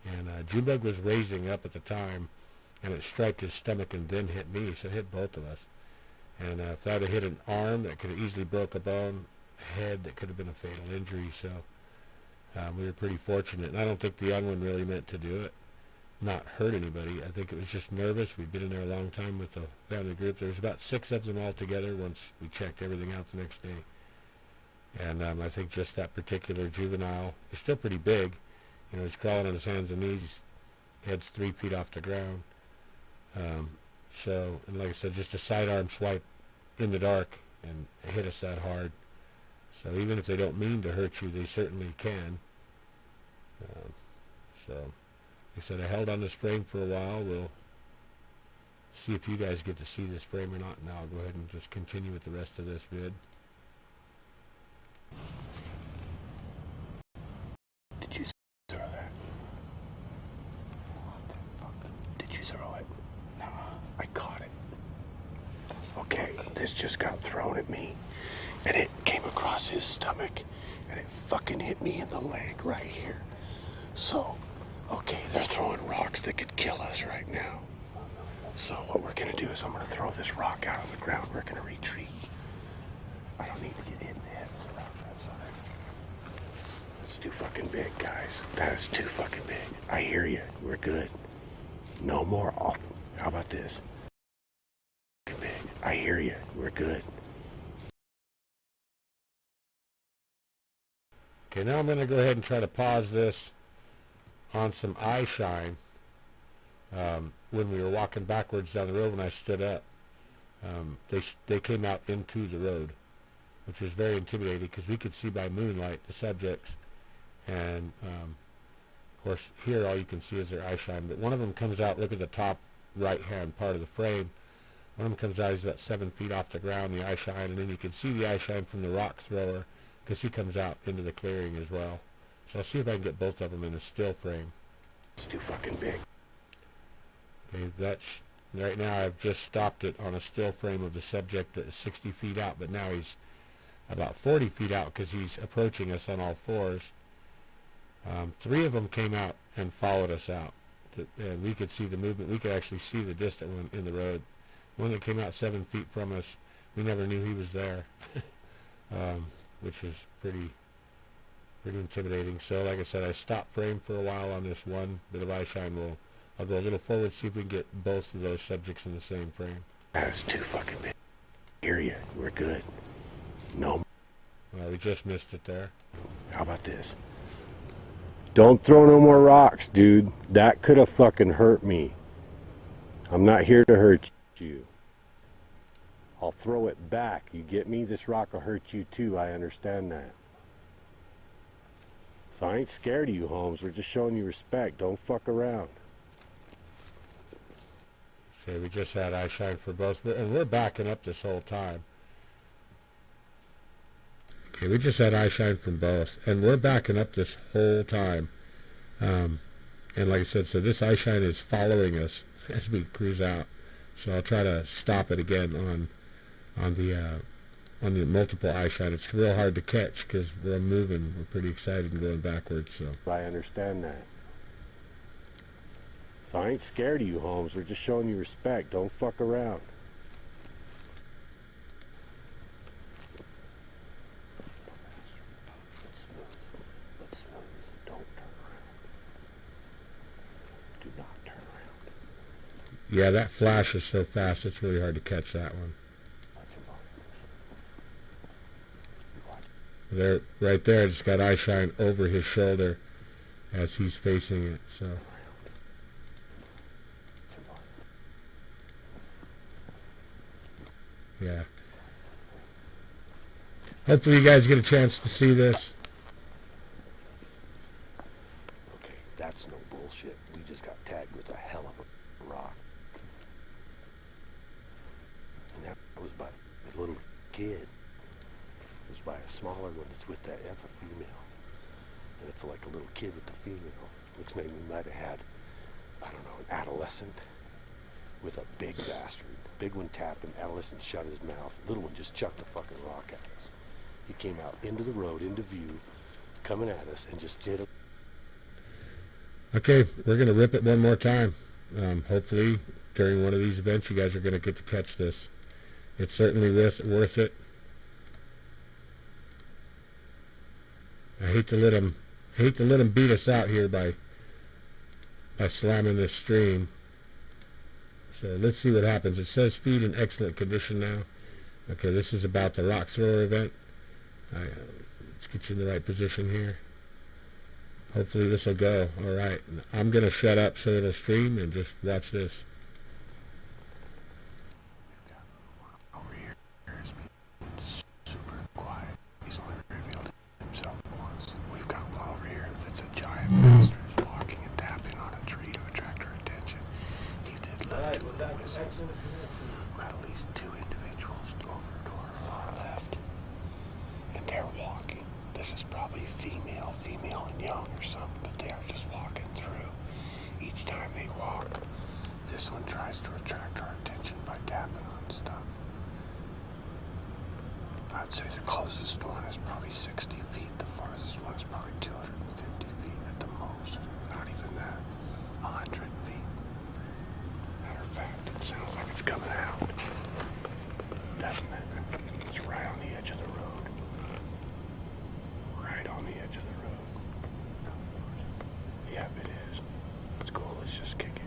and Junebug was raising up at the time, and it striked his stomach and then hit me, so it hit both of us. And if that had hit an arm, that could have easily broke a bone. Head, that could have been a fatal injury. So we were pretty fortunate. And I don't think the young one really meant to do it, not hurt anybody. I think it was just nervous. We'd been in there a long time with the family group. There was about 6 of them all together once we checked everything out the next day. And I think just that particular juvenile is still pretty big. He's crawling on his hands and knees. Head's 3 feet off the ground. And like I said, just a sidearm swipe in the dark and hit us that hard. So even if they don't mean to hurt you, they certainly can. So, like I said, I held on this frame for a while. We'll see if you guys get to see this frame or not. Now I'll go ahead and just continue with the rest of this vid. Did you throw that? What the fuck? Did you throw it? No, I caught it. Okay, this just got thrown at me, and it came across his stomach, and it fucking hit me in the leg right here. So, okay, they're throwing rocks that could kill us right now. So what we're gonna do is I'm gonna throw this rock out on the ground. We're gonna retreat. I don't need to get hit in the head with a rock that size. That's too fucking big, guys. That is too fucking big. I hear you. We're good. No more off. How about this? Big. I hear you. We're good. Okay, now I'm going to go ahead and try to pause this on some eye shine. When we were walking backwards down the road, when I stood up, they came out into the road, which was very intimidating because we could see by moonlight the subjects, and of course here all you can see is their eye shine. But one of them comes out. Look at the top right hand part of the frame. One of them comes out. He's about 7 feet off the ground, the eye shine, and then you can see the eye shine from the rock thrower because he comes out into the clearing as well. So I'll see if I can get both of them in a still frame. It's too fucking big. Okay, that's right now. I've just stopped it on a still frame of the subject that is 60 feet out, but now he's about 40 feet out because he's approaching us on all fours. 3 of them came out and followed us out, and we could see the movement. We could actually see the distant one in the road. One that came out 7 feet from us, we never knew he was there, which is pretty intimidating. So like I said, I stopped frame for a while on this one bit of eye shine. I'll go a little forward, see if we can get both of those subjects in the same frame. That's too fucking big. Hear you. We're good. No. Well, we just missed it there. How about this? Don't throw no more rocks, dude. That could have fucking hurt me. I'm not here to hurt you. I'll throw it back. You get me? This rock will hurt you too. I understand that. So I ain't scared of you, Holmes. We're just showing you respect. Don't fuck around. Okay, we just had eye shine for both, and we're backing up this whole time. Okay, we just had eye shine from both, and we're backing up this whole time. And like I said, so this eye shine is following us as we cruise out. So I'll try to stop it again on the multiple eye shine. It's real hard to catch because we're moving. We're pretty excited and going backwards. So I understand that. So I ain't scared of you, Holmes. We're just showing you respect. Don't fuck around. Let's smooth. Don't turn around. Do not turn around. yeah, that flash is so fast, it's really hard to catch that one. There, right there, it's got eye shine over his shoulder as he's facing it. So. Yeah. Hopefully you guys get a chance to see this. Okay, that's no bullshit. We just got tagged with a hell of a rock. And that was by a little kid. It was by a smaller one that's with that's a female. And it's like a little kid with the female, which maybe we might have had, I don't know, an adolescent with a big bastard. Big one tapping, adolescent shut his mouth. Little one just chucked a fucking rock at us. He came out into the road, into view, coming at us, and just did it. Okay, we're going to rip it one more time. Hopefully, during one of these events, you guys are going to get to catch this. It's certainly worth it. I hate to let them beat us out here by slamming this stream. So let's see what happens. It says feed in excellent condition now. Okay, this is about the rock thrower event. Let's get you in the right position here. Hopefully this will go. All right, I'm going to shut up so it'll stream and just watch this. Over here. stuff. I'd say the closest one is probably 60 feet. The farthest one is probably 250 feet at the most. Not even that. 100 feet. Matter of fact, it sounds like it's coming out. Doesn't it? It's right on the edge of the road. Right on the edge of the road. Yep, it is. It's cool. Let's just kick it.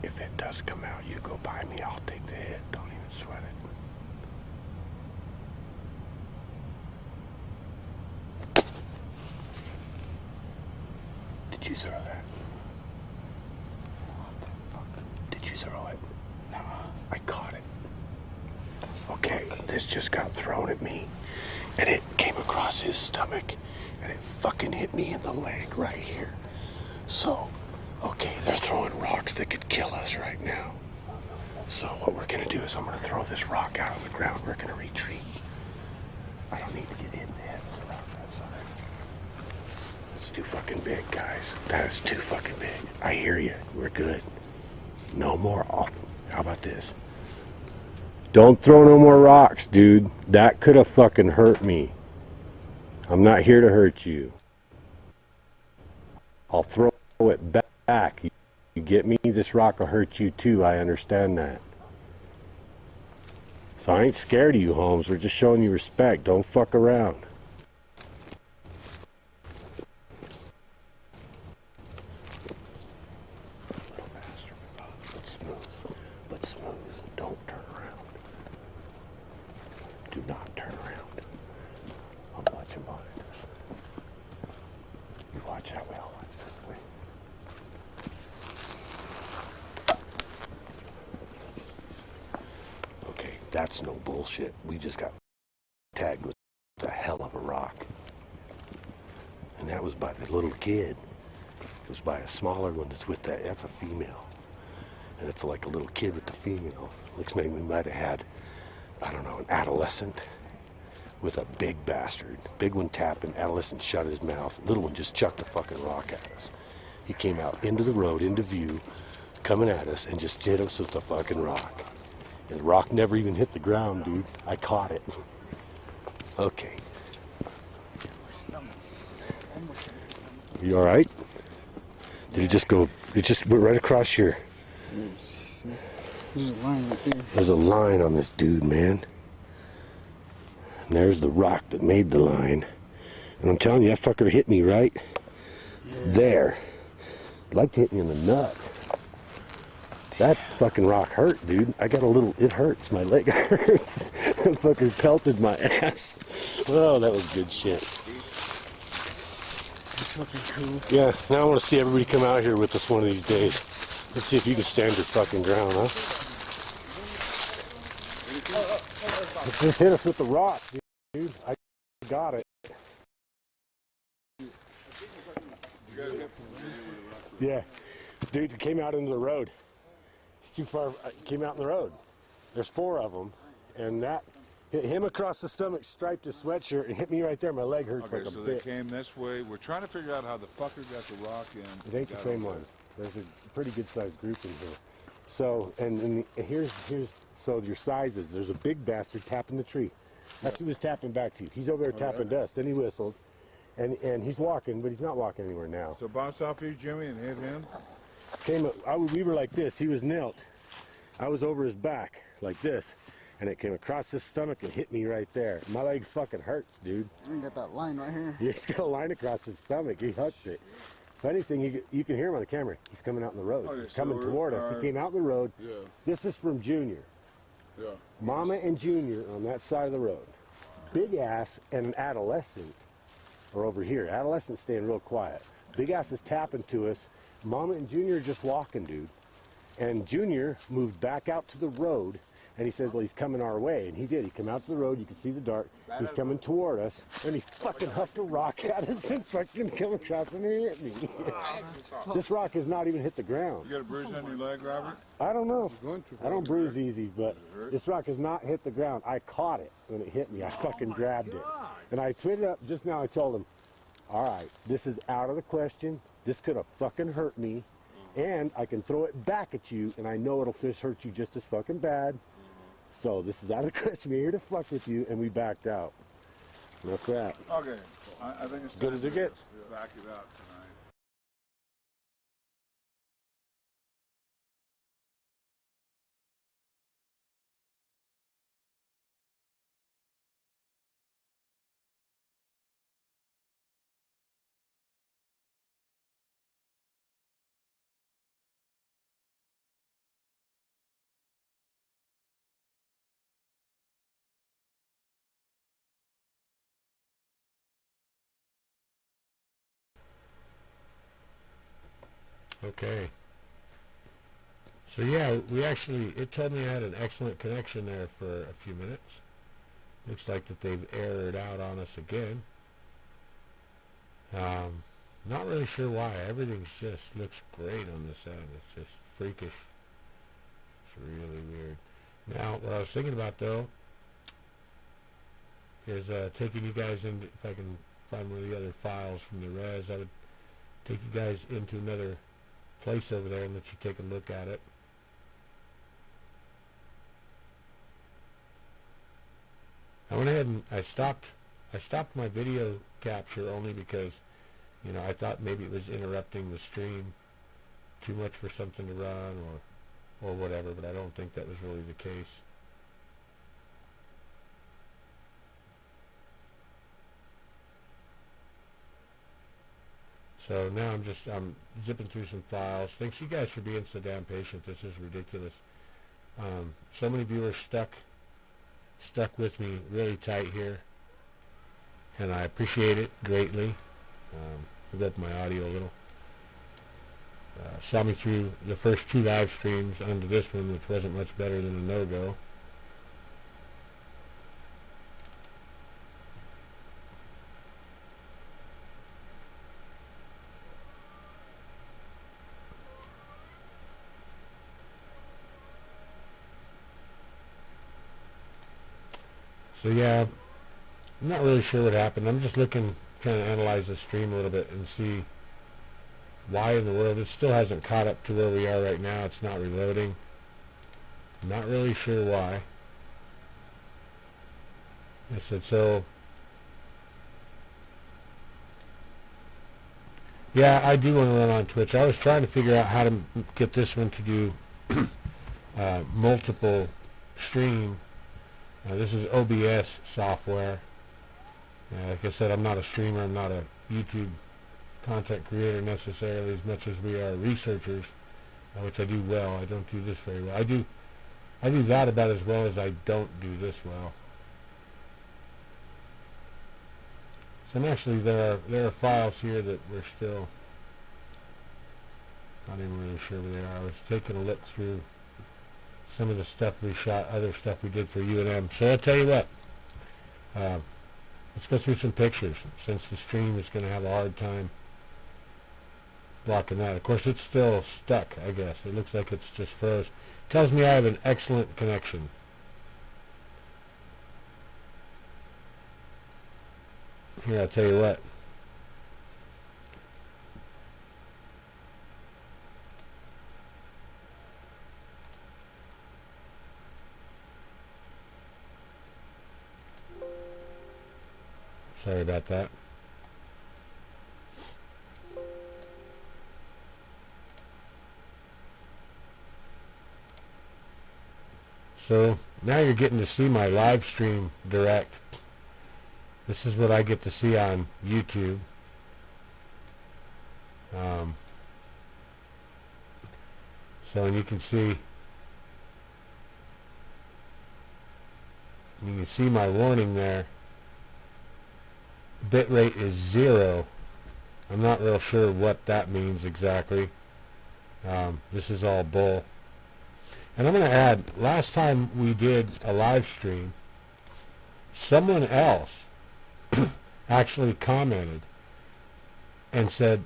If it does come out, you go by me. I'll take the hit. Don't even sweat it. Did you throw that? What the fuck? Did you throw it? No, I caught it. Okay, this just got thrown at me, and it came across his stomach, and it fucking hit me in the leg right here. So, okay, they're throwing rocks that could kill us right now. So what we're gonna do is I'm gonna throw this rock out on the ground. We're gonna retreat. I don't need to get hit in the head with a rock that size. It's too fucking big, guys. That is too fucking big. I hear you. We're good. No more. How about this? Don't throw no more rocks, dude. That could have fucking hurt me. I'm not here to hurt you. I'll throw it back. You get me? This rock will hurt you too. I understand that. So I ain't scared of you, Holmes. We're just showing you respect. Don't fuck around. But smooth. But smooth. Don't turn around. Do not turn around. I'm watching behind us. You watch that way. I'll watch this way. Okay, that's no bullshit. We just got tagged with a hell of a rock. And that was by the little kid. It was by a smaller one that's with that. That's a female. And it's like a little kid with the female. Looks like we might have had, I don't know, an adolescent with a big bastard. Big one tapping, adolescent shut his mouth. Little one just chucked a fucking rock at us. He came out into the road, into view, coming at us, and just hit us with the fucking rock. And the rock never even hit the ground, dude. I caught it. Okay. You all right? Did it just go? It just went right across here. There's a line right there. There's a line on this dude, man. And there's the rock that made the line. And I'm telling you, that fucker hit me right there. I'd like to hit me in the nuts. That fucking rock hurt, dude. I got a little, it hurts. My leg hurts. That fucker pelted my ass. Oh, that was good shit. That's fucking cool. Yeah, now I want to see everybody come out here with us one of these days. Let's see if you can stand your fucking ground, huh? Just hit us with the rock, dude. I got it. Yeah. Dude, it came out into the road. It's too far. It came out in the road. There's 4 of them. And that hit him across the stomach, striped his sweatshirt, and hit me right there. My leg hurts Okay, like a so bitch. they came this way. We're trying to figure out how the fucker got the rock in. It ain't the same one. There's a pretty good sized group in here. So, and here's so your sizes. There's a big bastard tapping the tree. That's who was tapping back to you. He's over there tapping dust. Then he whistled, and he's walking, but he's not walking anywhere now. So bounce off you, Jimmy, and hit him. We were like this. He was knelt. I was over his back like this, and it came across his stomach and hit me right there. My leg fucking hurts, dude. You got that line right here. Yeah, he's got a line across his stomach. He hooked it. If anything, you can hear him on the camera. He's coming out in the road. Okay, He's so coming toward us. He came out in the road. Yeah. This is from Junior. Yeah. Mama and Junior on that side of the road. Big ass and an adolescent are over here. Adolescent's staying real quiet. Big ass is tapping to us. Mama and Junior are just walking, dude. And Junior moved back out to the road, and he said, well, he's coming our way. And he did. He came out to the road. You could see the dark. He's coming toward us, and he fucking huffed a rock at us and fucking come across and he hit me. This rock has not even hit the ground. You got a bruise on your leg, Robert? I don't know. I don't bruise easy, but this rock has not hit the ground. I caught it when it hit me. I fucking grabbed it. And I tweeted up just now. I told him, all right, this is out of the question. This could have fucking hurt me. And I can throw it back at you, and I know it'll just hurt you just as fucking bad. So this is out of the question. We're here to fuck with you, and we backed out. And that's that. Okay. I think it's Good as it gets. Back it out tonight. Okay. So yeah, it told me I had an excellent connection there for a few minutes. Looks like that they've errored out on us again. Not really sure why. Everything just looks great on this end. It's just freakish. It's really weird. Now, what I was thinking about though is taking you guys into, if I can find one of the other files from the res, I would take you guys into another place over there and let you take a look at it. I went ahead and I stopped my video capture only because, you know, I thought maybe it was interrupting the stream too much for something to run or whatever, but I don't think that was really the case. So now I'm zipping through some files. Thanks you guys for being so damn patient. This is ridiculous. So many viewers stuck with me really tight here, and I appreciate it greatly. I've got my audio a little. Saw me through the first 2 live streams onto this one, which wasn't much better than a no-go. So yeah, I'm not really sure what happened. I'm just trying to analyze the stream a little bit and see why in the world it still hasn't caught up to where we are right now. It's not reloading. I'm not really sure why. I said so. Yeah, I do want to run on Twitch. I was trying to figure out how to get this one to do multiple stream. This is OBS software. Like I said, I'm not a streamer. I'm not a YouTube content creator necessarily as much as we are researchers, which I do well. I don't do this very well. I do that about as well as I don't do this well. So there are files here that we're still not even really sure where they are. I was taking a look through some of the stuff we shot, other stuff we did for UNM. So I'll tell you what, let's go through some pictures, since the stream is going to have a hard time blocking that. Of course, it's still stuck, I guess. It looks like it's just froze. Tells me I have an excellent connection. Here, I'll tell you what. Sorry about that. So now you're getting to see my live stream direct. This is what I get to see on YouTube. So, and you can see my warning there. Bitrate is 0. I'm not real sure what that means exactly. This is all bull. And I'm going to add, last time we did a live stream, someone else actually commented and said,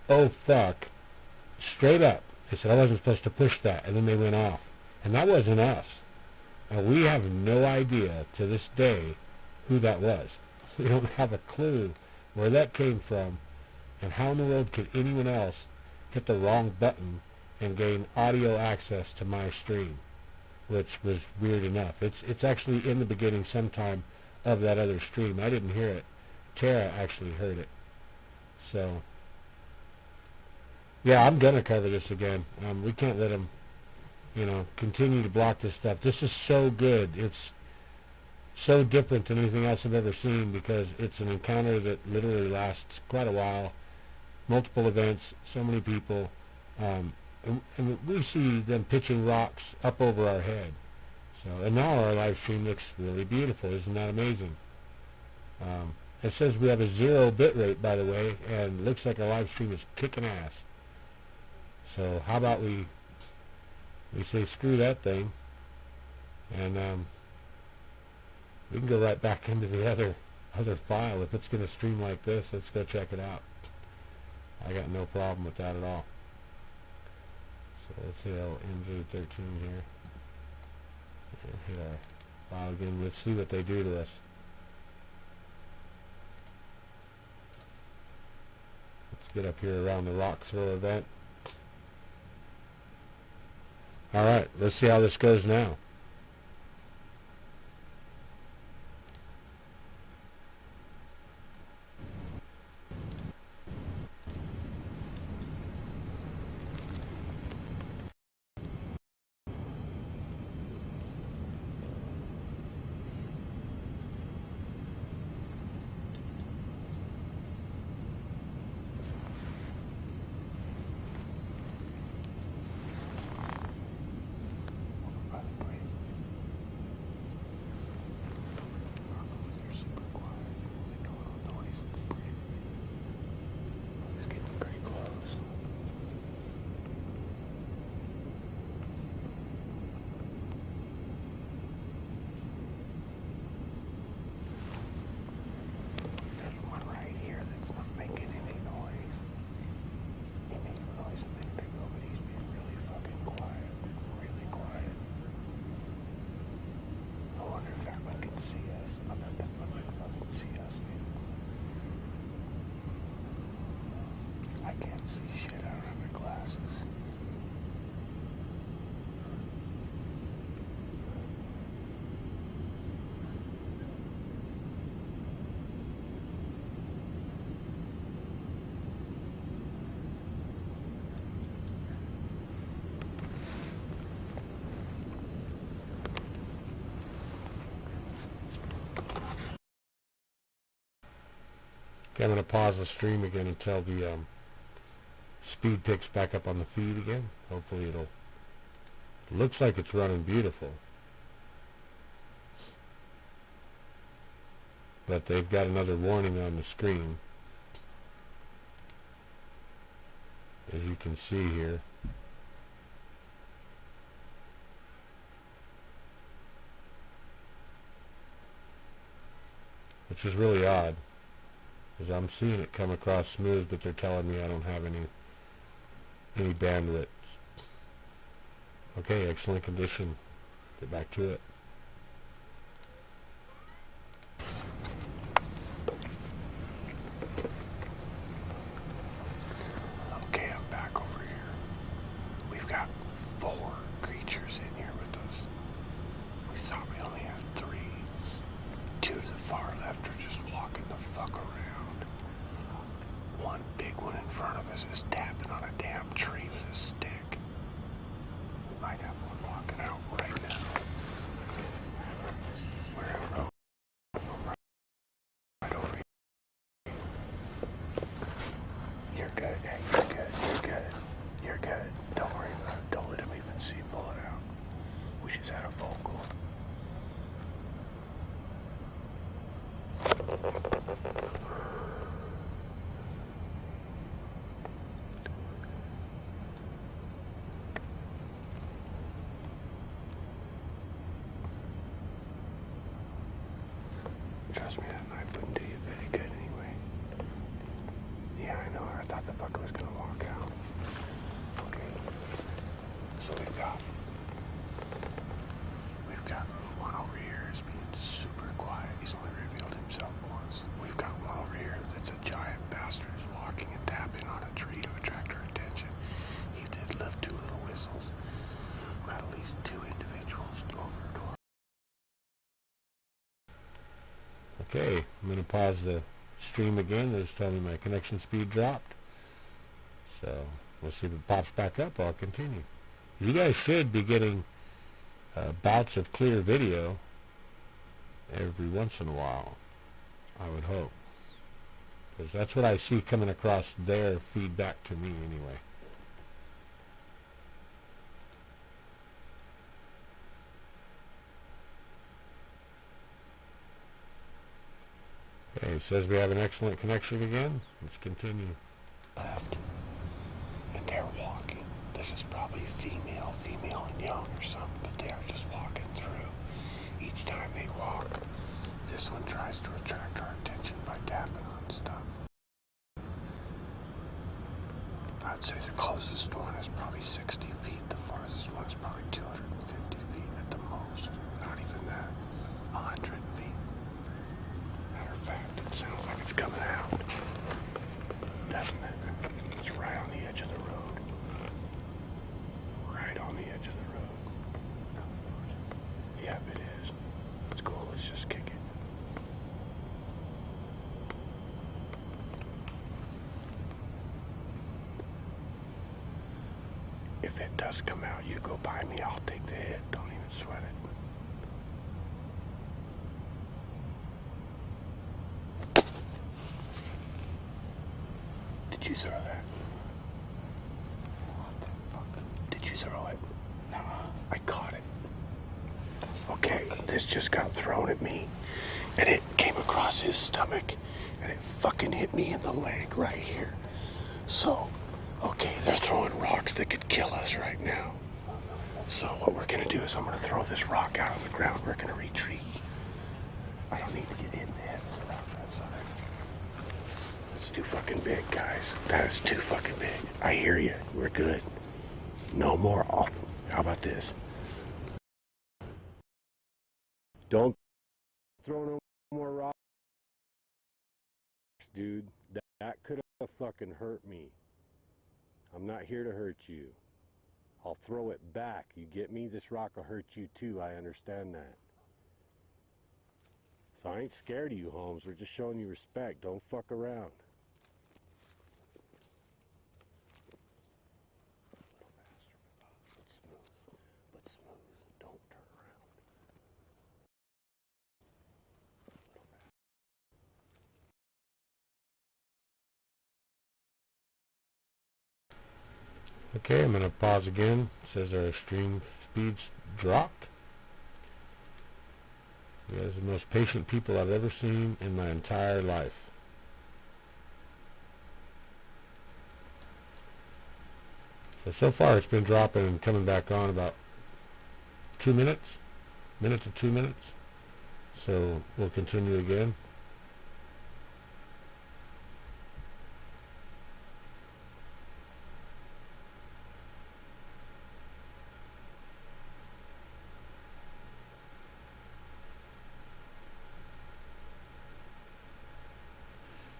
"Oh fuck," straight up. They said I wasn't supposed to push that, and then they went off. And that wasn't us. And we have no idea to this day who that was. We don't have a clue where that came from, and how in the world could anyone else hit the wrong button and gain audio access to my stream, which was weird enough. It's actually in the beginning sometime of that other stream. I didn't hear it. Tara actually heard it. So, yeah, I'm going to cover this again. We can't let them, continue to block this stuff. This is so good. It's so different than anything else I've ever seen because it's an encounter that literally lasts quite a while, multiple events, so many people, and we see them pitching rocks up over our head. So, and now our live stream looks really beautiful. Isn't that amazing? It says we have a 0 bit rate, by the way, and looks like our live stream is kicking ass. So how about we say screw that thing, and we can go right back into the other file. If it's going to stream like this, let's go check it out. I got no problem with that at all. So let's hit NG13 here. Hit our file again. Let's see what they do to us. Let's get up here around the rock throw event. Alright, let's see how this goes now. Okay, I'm going to pause the stream again until the speed picks back up on the feed again. Hopefully it looks like it's running beautiful. But they've got another warning on the screen, as you can see here. Which is really odd, because I'm seeing it come across smooth, but they're telling me I don't have any bandwidth. Okay, excellent condition. Get back to it. Okay, I'm back over here. We've got 4 creatures in here with us. We thought we only had 3. 2 to the far left are just walking the fuck around. One big one in front of us is tapping on a damn tree with a stick. We might have one walking out right now. Wherever. Right over here. You're good. Hey, you're good. You're good. You're good. Don't worry about it. Don't let him even see you pull it out. We just had a vocal. Trust me, that knife wouldn't do you very good anyway. Yeah, I know. I thought the fucker was gonna walk out. Okay. So we've got one over here is being super quiet. He's only revealed himself once. We've got one over here that's a Okay, I'm going to pause the stream again. It's telling me my connection speed dropped. So we'll see if it pops back up. I'll continue. You guys should be getting bouts of clear video every once in a while, I would hope. Because that's what I see coming across their feedback to me anyway. Okay, it says we have an excellent connection again. Let's continue. Left. And they're walking. This is probably female and young or something, but they're just walking through. Each time they walk, this one tries to attract our attention by tapping on stuff. I'd say the closest one is probably 60 feet. The farthest one is probably 250 feet at the most. Not even that. 100 feet. Matter of fact, it sounds like it's coming out. Doesn't it? It's right on the edge of the road. Right on the edge of the road. Yep, it is. It's cool. Let's just kick it. If it does come out, you go by me. I'll take the hit. Don't even sweat it. Did you throw that? What the fuck? Did you throw it? No, I caught it. Okay, this just got thrown at me, and it came across his stomach, and it fucking hit me in the leg right here. So, okay, they're throwing rocks that could kill us right now. So what we're gonna do is I'm gonna throw this rock out on the ground. We're gonna retreat. I don't need to get hit in the head with a rock that size. That's too fucking big, guys. That is too fucking big. I hear you. We're good. No more off. How about this? Don't throw no more rocks, dude. That could have fucking hurt me. I'm not here to hurt you. I'll throw it back. You get me? This rock will hurt you too. I understand that. So I ain't scared of you, Holmes. We're just showing you respect. Don't fuck around. But smooth. But smooth. Don't turn around. Okay, I'm going to pause again. It says our stream speeds dropped. You guys are the most patient people I've ever seen in my entire life. So far it's been dropping and coming back on about 2 minutes, minute to 2 minutes. So we'll continue again.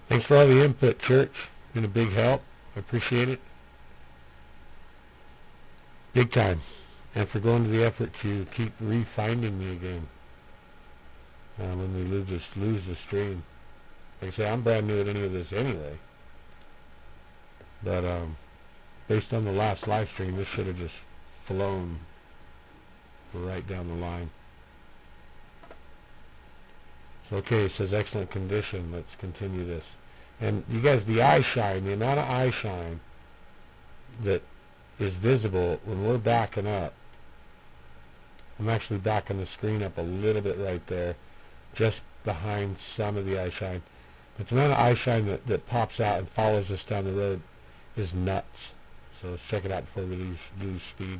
Thanks for all the input, Church. Been a big help. I appreciate it. Big time. And for going to the effort to keep re-finding me again. When we lose the stream. Like I say, I'm brand new at any of this anyway. But based on the last live stream, this should have just flown right down the line. So okay, it says excellent condition. Let's continue this. And you guys, the eye shine, the amount of eye shine that is visible when we're backing up. I'm actually backing the screen up a little bit right there, just behind some of the eye shine. But the amount of eye shine that pops out and follows us down the road is nuts. So let's check it out before we lose speed.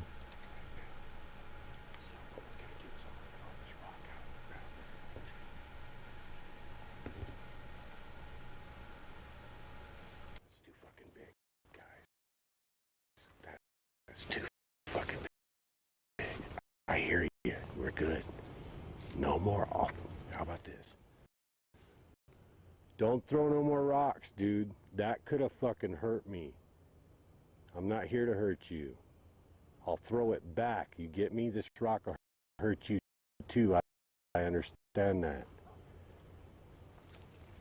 I hear you. We're good. No more off. How about this? Don't throw no more rocks, dude. That could have fucking hurt me. I'm not here to hurt you. I'll throw it back. You get me? This rock will hurt you too. I understand that.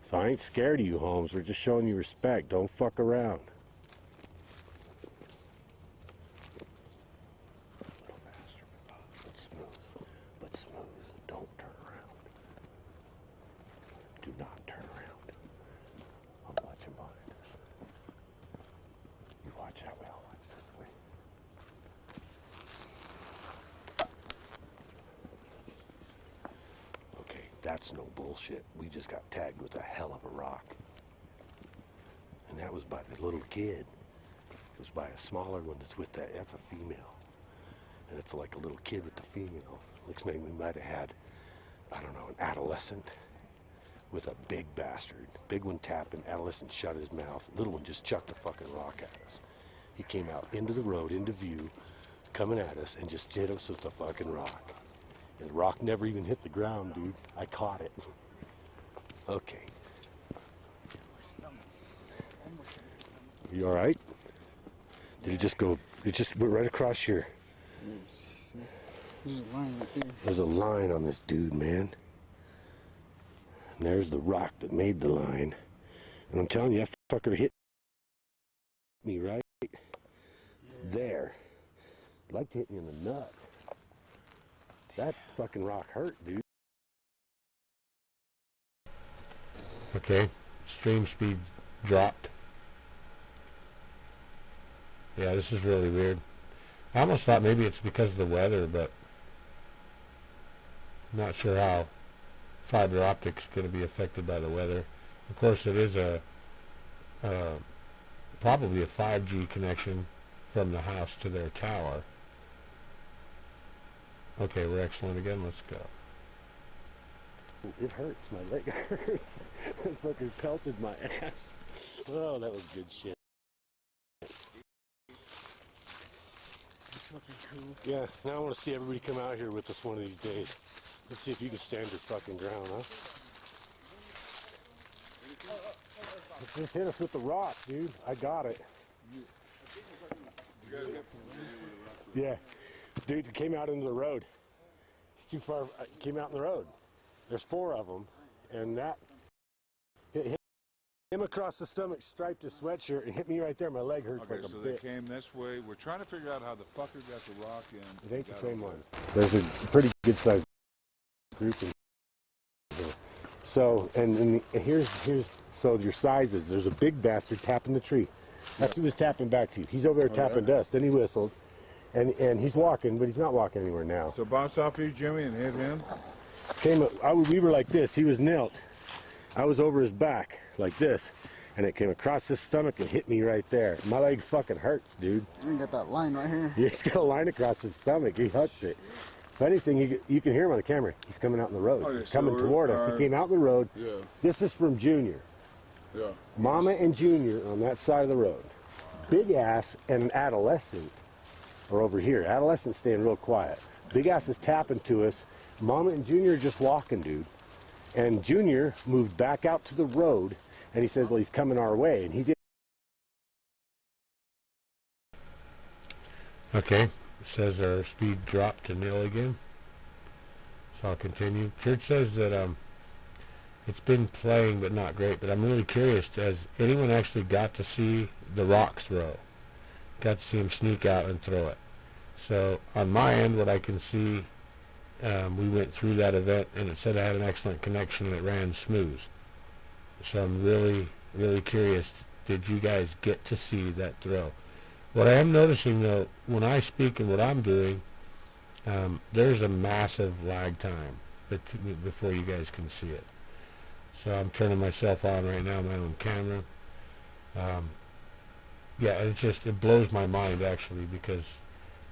So I ain't scared of you, Holmes. We're just showing you respect. Don't fuck around. Little bastard. But smooth. But smooth. Don't turn around. Do not turn around. I'm watching behind us. You watch that way. I'll watch this way. Okay, that's no bullshit. We just got tagged with a hell of a rock. And that was by the little kid. It was by a smaller one that's with that. That's a female. And it's like a little kid with the female. Looks like we might have had, I don't know, an adolescent with a big bastard. Big one tapping, adolescent shut his mouth. Little one just chucked a fucking rock at us. He came out into the road, into view, coming at us, and just hit us with the fucking rock. And the rock never even hit the ground, dude. I caught it. Okay. You all right? Did it just go? It just went right across here. There's a line right there. There's a line on this dude, man. And there's the rock that made the line. And I'm telling you, that fucker hit me right there. I'd like to hit me in the nuts. That fucking rock hurt, dude. Okay, stream speed dropped. Yeah, this is really weird. I almost thought maybe it's because of the weather, but I'm not sure how fiber optics is going to be affected by the weather. Of course, it is a probably a 5G connection from the house to their tower. Okay, we're excellent again. Let's go. It hurts. My leg hurts. It fucking pelted my ass. Oh, that was good shit. Yeah, now I want to see everybody come out here with us one of these days. Let's see if you can stand your fucking ground, huh? Just hit us with the rock, dude. I got it. Yeah. Dude, it came out into the road. It's too far. It came out in the road. There's 4 of them. And that hit him across the stomach, striped his sweatshirt, and hit me right there. My leg hurts Okay, like a so bitch. they came this way. We're trying to figure out how the fucker got the rock in. It ain't the same one. There's a pretty good sized group in here. So, and here's so your sizes. There's a big bastard tapping the tree. That's who was tapping back to you. He's over there tapping dust. Then he whistled, and he's walking, but he's not walking anywhere now. So bounced off you, Jimmy, and hit him. We were like this. He was knelt. I was over his back like this, and it came across his stomach and hit me right there. My leg fucking hurts, dude. You got that line right here. He's got a line across his stomach. He hooked it. If anything, you can hear him on the camera. He's coming out in the road. Okay, He's so coming toward us. He came out in the road. Yeah. This is from Junior. Yeah. Mama and Junior on that side of the road. Big ass and an adolescent are over here. Adolescent's staying real quiet. Big ass is tapping to us. Mama and Junior are just walking, dude. And Junior moved back out to the road, and he said, well, he's coming our way. And he did. Okay, it says our speed dropped to nil again. So I'll continue. Church says that it's been playing but not great, but I'm really curious, has anyone actually got to see the rock throw? Got to see him sneak out and throw it. So on my end, what I can see, we went through that event and it said I had an excellent connection and it ran smooth. So I'm really, really curious, did you guys get to see that throw? What I am noticing though, when I speak and what I'm doing, there's a massive lag time before you guys can see it. So I'm turning myself on right now, my own camera. Yeah, it blows my mind actually, because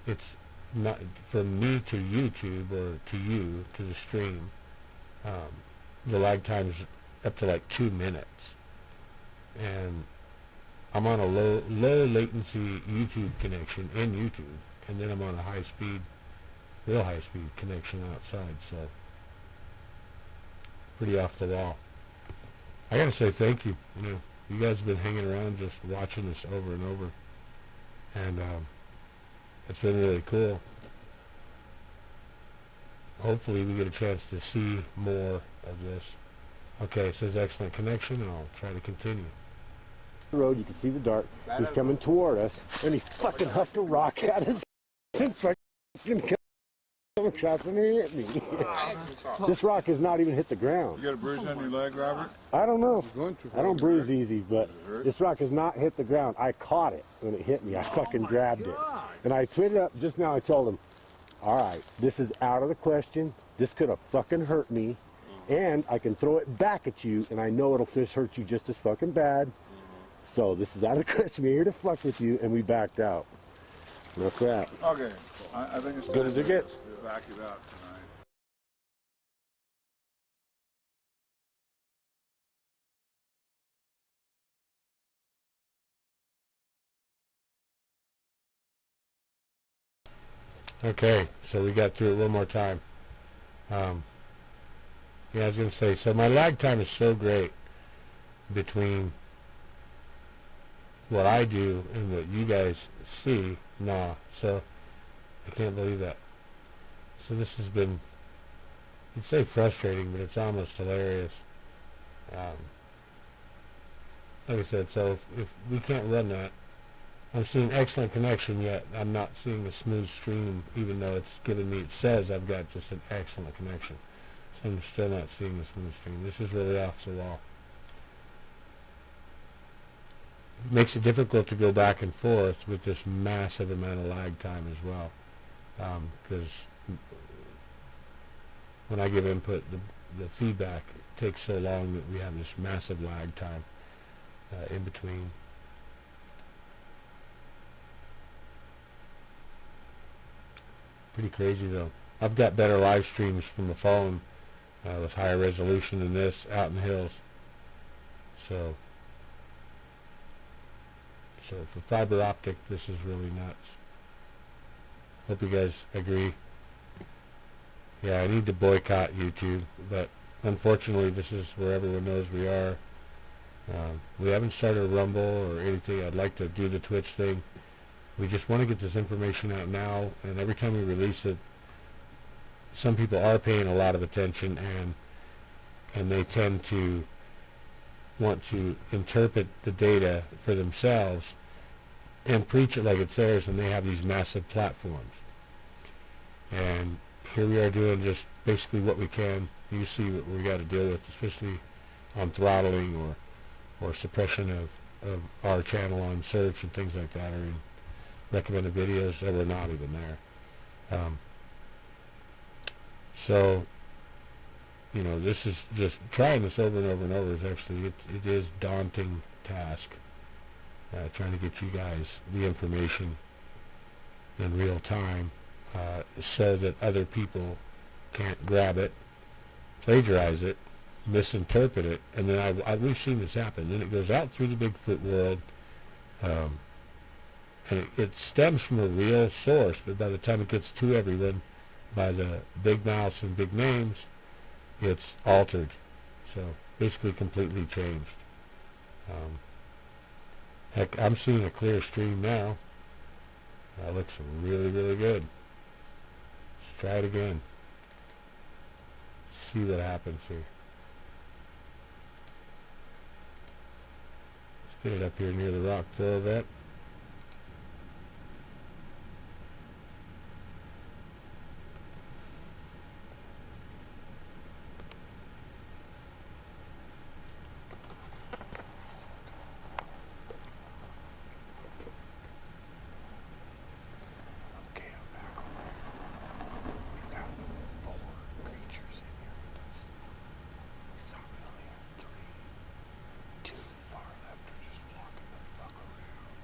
it's not from me to YouTube or to you to the stream. The lag time's up to like 2 minutes, and I'm on a low latency YouTube connection in YouTube, and then I'm on a real high speed connection outside. So pretty off the wall. I gotta say thank you. You know, you guys have been hanging around just watching this over and over, and it's been really cool. Hopefully we get a chance to see more of this. Okay, it says excellent connection, and I'll try to continue. The road, you can see the dark. He's coming toward us, and he fucking huffed a rock at us and fucking come across and hit me. This rock has not even hit the ground. You got a bruise on your leg, Robert? I don't know. I don't bruise easy, but this rock has not hit the ground. I caught it when it hit me. I fucking grabbed it. And I tweeted up just now. I told him, all right, this is out of the question. This could have fucking hurt me. And I can throw it back at you, and I know it'll just hurt you just as fucking bad. So this is out of the question. We're here to fuck with you, and we backed out. And that's that. Okay. I think it's Good as it gets. Back it up tonight. Okay, so we got through it one more time. Yeah, I was going to say, so my lag time is so great between what I do and what you guys see. So I can't believe that. So this has been, you'd say frustrating, but it's almost hilarious. Like I said, so if we can't run that, I'm seeing excellent connection, yet I'm not seeing a smooth stream, even though it's giving me, it says I've got just an excellent connection. So I'm still not seeing a smooth stream. This is really off the wall. It makes it difficult to go back and forth with this massive amount of lag time as well. Because when I give input, the feedback takes so long that we have this massive lag time in between. Pretty crazy though. I've got better live streams from the phone with higher resolution than this out in the hills. So for fiber optic, this is really nuts. Hope you guys agree. Yeah, I need to boycott YouTube, but unfortunately this is where everyone knows we are. We haven't started a Rumble or anything. I'd like to do the Twitch thing. We just want to get this information out now, and every time we release it, some people are paying a lot of attention, and they tend to want to interpret the data for themselves and preach it like it's theirs, and they have these massive platforms. And here we are doing just basically what we can. You see what we got to deal with, especially on throttling or suppression of our channel on search and things like that, or in recommended videos that were not even there. So, you know, this is just trying this over and over and over is actually, it is daunting task. Trying to get you guys the information in real time so that other people can't grab it, plagiarize it, misinterpret it, and then we've seen this happen. Then it goes out through the Bigfoot world, and it stems from a real source, but by the time it gets to everyone, by the big mouths and big names, it's altered. So basically completely changed. Heck, I'm seeing a clear stream now. That looks really, really good. Let's try it again. See what happens here. Let's get it up here near the rock throw event. Okay, I'm back over here. We've got 4 creatures in here with us. We thought we only had 3. 2 to the far left are just walking the fuck around.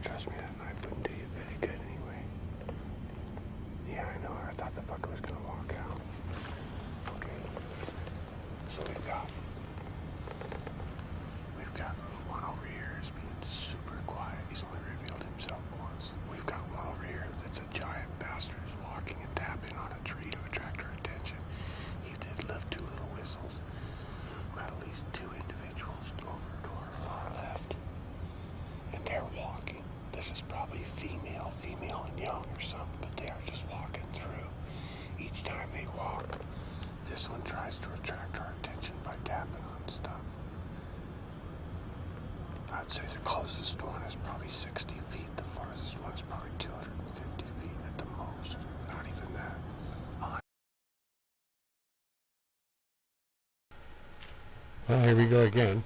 Trust me, that knife wouldn't do you very good anyway. Yeah, I know. I thought the fucker was gonna walk out. Okay. So we've got one over here is being super quiet. He's only revealed himself once. We've got one over here that's a giant bastard who's walking and tapping on a tree to attract our attention. He did two little whistles. We've got at least two individuals over to our far left. And they're walking. This is probably female and young or something, but they are just walking through. Each time they walk, this one tries to attract our attention by tapping on stuff. I'd say the closest one is probably 60 feet. The farthest one is probably 250 feet at the most. Not even that. Well, here we go again.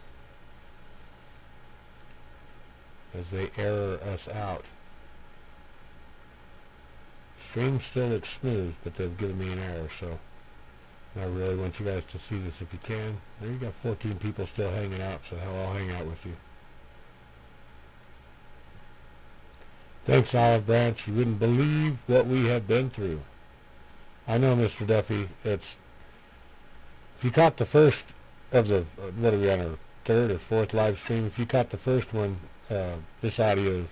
As they error us out. Stream still looks smooth, but they've given me an error, so I really want you guys to see this if you can. There you got 14 people still hanging out, so hell, I'll hang out with you. Thanks, Olive Branch. You wouldn't believe what we have been through. I know, Mr. Duffy. If you caught the first of the, what are we on, our third or fourth live stream? If you caught the first one, this audio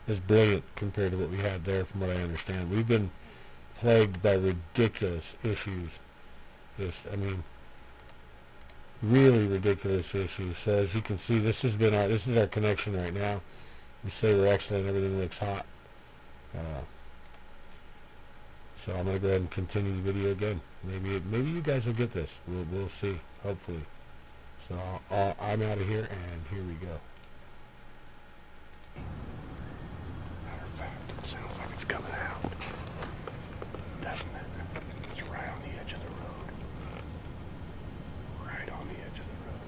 is brilliant compared to what we had there, from what I understand. We've been plagued by ridiculous issues. Really ridiculous issues. So as you can see, this is our connection right now. We say we're excellent, everything looks hot. So I'm going to go ahead and continue the video again. Maybe you guys will get this. We'll see, hopefully. So I'm out of here, and here we go. Matter of fact, it sounds like it's coming out. Doesn't it? It's right on the edge of the road. Right on the edge of the road.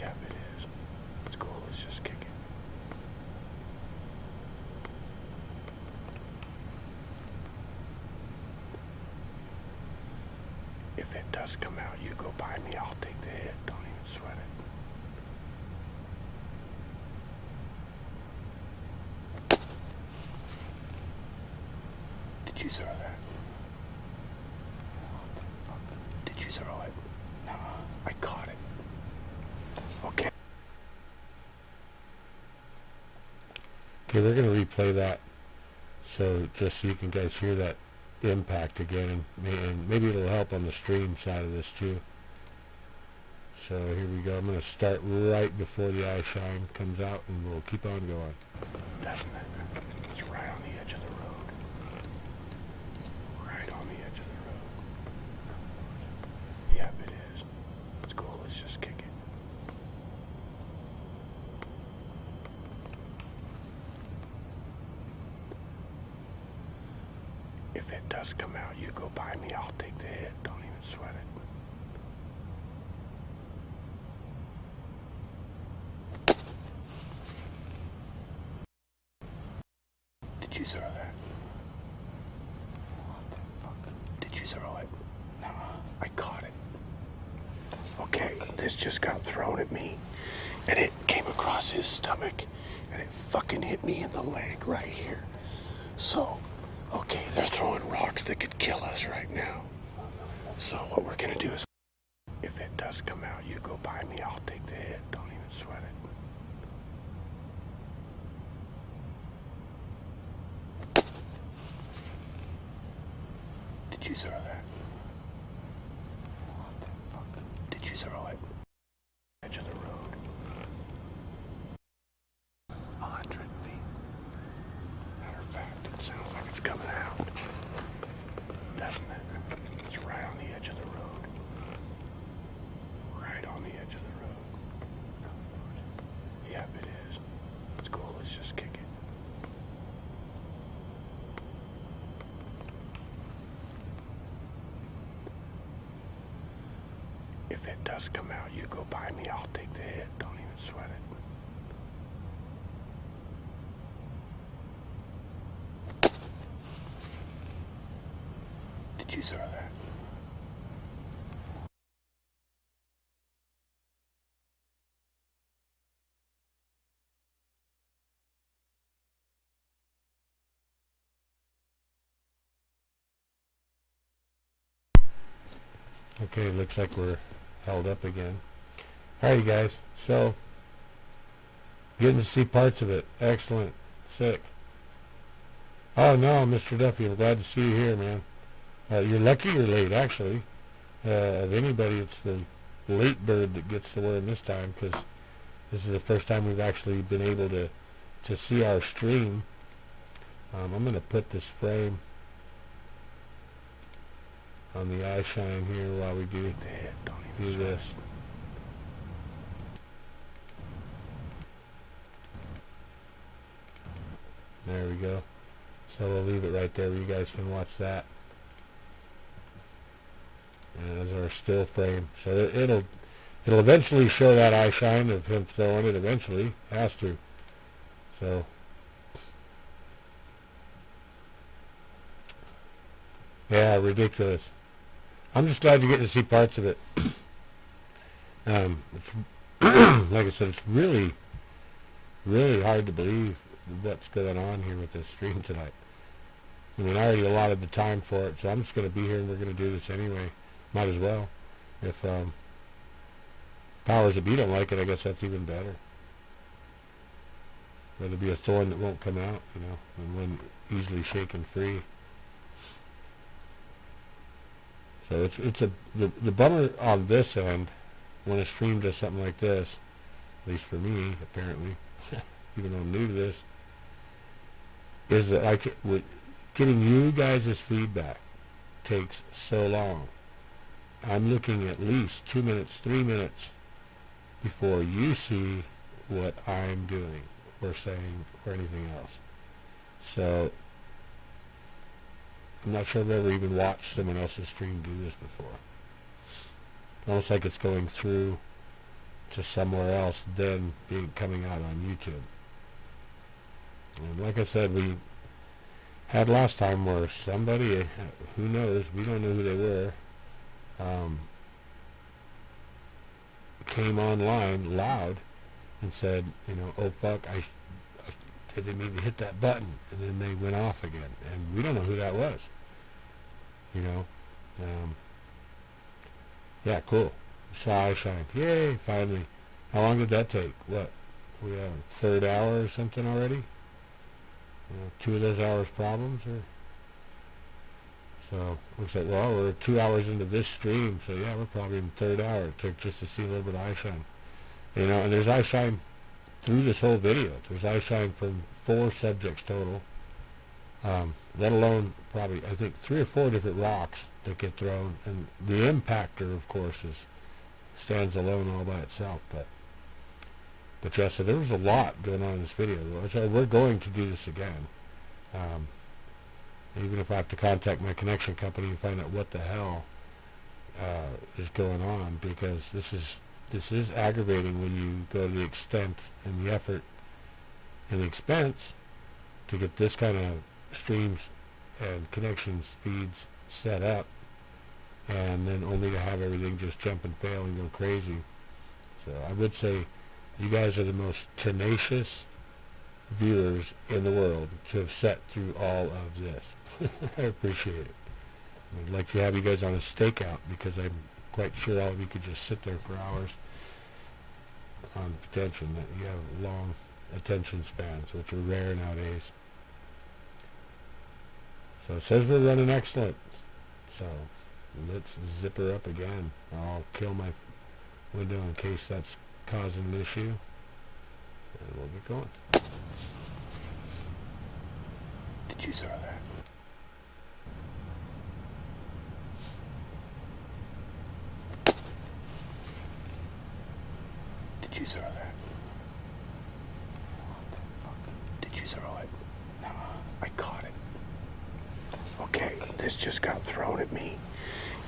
Yep, it is. It's cool. It's just kicking. If it does come out, you go by me. I'll take the hit. Don't even sweat it. Did you throw that? What the fuck? Did you throw it? No, I caught it. Okay. Okay, we're going to replay that, so just so you can guys hear that impact again, and maybe it'll help on the stream side of this too. So here we go. I'm going to start right before the eye shine comes out, and we'll keep on going. Doesn't it? It's right on the edge of the road. Right on the edge of the road. Yep, it is. It's cool. It's just kicking. If it does come out, you go by me. I'll take the hit. Don't even sweat it. Did you throw that? What the fuck? Did you throw it? No, I caught it. Okay, this just got thrown at me, and it came across his stomach, and it fucking hit me in the leg right here. So, okay, they're throwing rocks that could kill us right now. So what we're gonna do is, if it does come out, you go by me. I'll take the hit. Don't even sweat it. Did you throw that? What the fuck? Did you throw it? Edge of the road. 100 feet. Matter of fact, it sounds like it's coming out. Doesn't it? It's right on the edge of the road. Right on the edge of the road. Yep, it is. It's cool. It's just kicking. If it does come out, you go by me. I'll take the hit. Don't even sweat it. Did you throw that? Okay, looks like we're held up again. Alright, guys, so getting to see parts of it. Excellent. Sick. Oh no, Mr. Duffy, I'm glad to see you here, man. You're lucky you're late, actually. Of anybody, it's the late bird that gets the worm this time, because this is the first time we've actually been able to see our stream. I'm going to put this frame on the eye shine here while we do this. There we go. So we'll leave it right there where you guys can watch that. And there's our still frame. So it'll eventually show that eye shine of him throwing it. Eventually, has to. So yeah, ridiculous. I'm just glad you get to see parts of it. Like I said, it's really, really hard to believe what's going on here with this stream tonight. I mean, I already allotted the time for it, so I'm just going to be here and we're going to do this anyway. Might as well. If powers that be don't like it, I guess that's even better. There'll be a thorn that won't come out, you know, and one easily shaken free. So it's the bummer on this end when a stream does something like this, at least for me, apparently, even though I'm new to this, is that getting you guys' feedback takes so long. I'm looking at least 2 minutes, 3 minutes before you see what I'm doing or saying or anything else. So I'm not sure I've ever even watched someone else's stream do this before. Almost like it's going through to somewhere else, then coming out on YouTube. And like I said, we had last time where somebody, who knows, we don't know who they were, came online loud and said, you know, oh fuck, I didn't mean to hit that button, and then they went off again, and we don't know who that was, you know. Yeah, cool. Saw eye shine. Yay, finally. How long did that take? What, we have a third hour or something already? 2 of those hours problems, or so looks like, well, we're 2 hours into this stream, so yeah, we're probably in the third hour. It took just to see a little bit of eye shine, you know. And there's eye shine through this whole video. There's eye shine from 4 subjects total, let alone probably, I think, 3 or 4 different rocks that get thrown, and the impactor, of course, stands alone all by itself. But yeah, so there was a lot going on in this video. So we're going to do this again. Even if I have to contact my connection company and find out what the hell is going on, because this is aggravating when you go to the extent and the effort and the expense to get this kind of streams and connection speeds set up, and then only to have everything just jump and fail and go crazy. So I would say you guys are the most tenacious viewers in the world to have sat through all of this. I appreciate it. I'd like to have you guys on a stakeout, because I'm quite sure all of you could just sit there for hours on attention. That you have long attention spans, which are rare nowadays. So it says we're running excellent. So let's zip her up again. I'll kill my window in case that's causing an issue, and we'll get going. Did you throw that? Did you throw that? What the fuck? Did you throw it? No, I caught it. Okay, this just got thrown at me,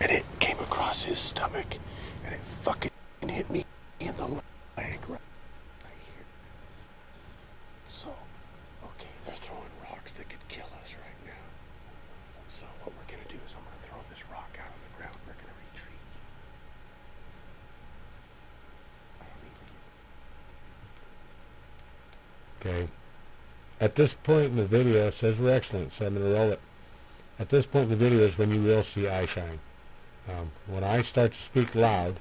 and it came across his stomach, and it fucking hit me in the leg right here. So, okay, they're throwing rocks that could kill us right now. So what we're gonna do is I'm gonna throw this rock out on the ground. We're gonna retreat. Okay. At this point in the video, it says we're excellent, so I'm going to roll it. At this point in the video is when you will see eye shine. When I start to speak loud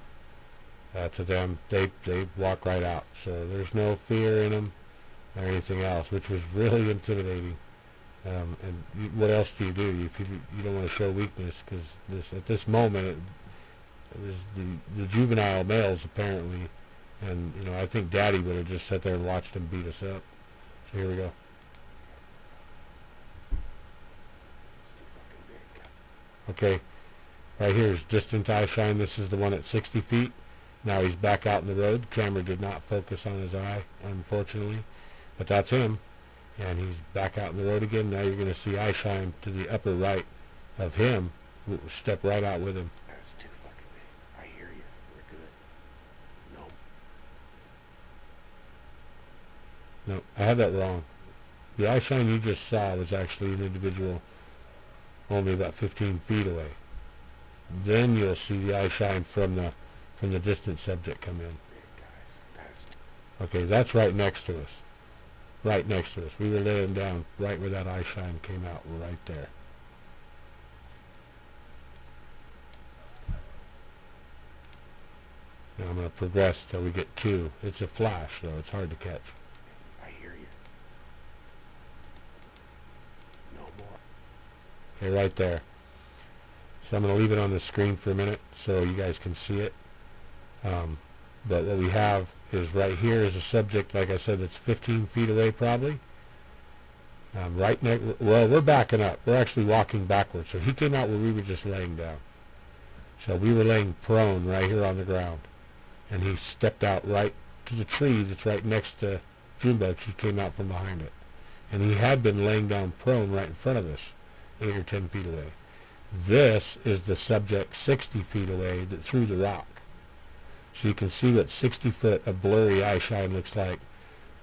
to them, they walk right out. So there's no fear in them or anything else, which was really intimidating. What else do you do if you don't want to show weakness? Because at this moment it was the juvenile males apparently, and I think Daddy would have just sat there and watched him beat us up. So here we go. Okay, right here is distant eye shine. This is the one at 60 feet. Now he's back out in the road. Camera did not focus on his eye, unfortunately, but that's him. And he's back out in the road again. Now you're going to see eye shine to the upper right of him. Step right out with him. That's too fucking big. I hear you. We're good. No. No, I had that wrong. The eye shine you just saw was actually an individual only about 15 feet away. Then you'll see the eye shine from the distant subject come in. Okay, that's right next to us. Right next to us. We were laying down right where that eye shine came out, right there. Now I'm going to progress till we get two. It's a flash, though. It's hard to catch. I hear you. No more. Okay, right there. So I'm going to leave it on the screen for a minute so you guys can see it. But what we have is right here is a subject, like I said, that's 15 feet away probably. Well, we're backing up. We're actually walking backwards. So he came out where we were just laying down. So we were laying prone right here on the ground. And he stepped out right to the tree that's right next to Junebug. He came out from behind it. And he had been laying down prone right in front of us, 8 or 10 feet away. This is the subject 60 feet away that threw the rock. So you can see what 60 foot of blurry eye shine looks like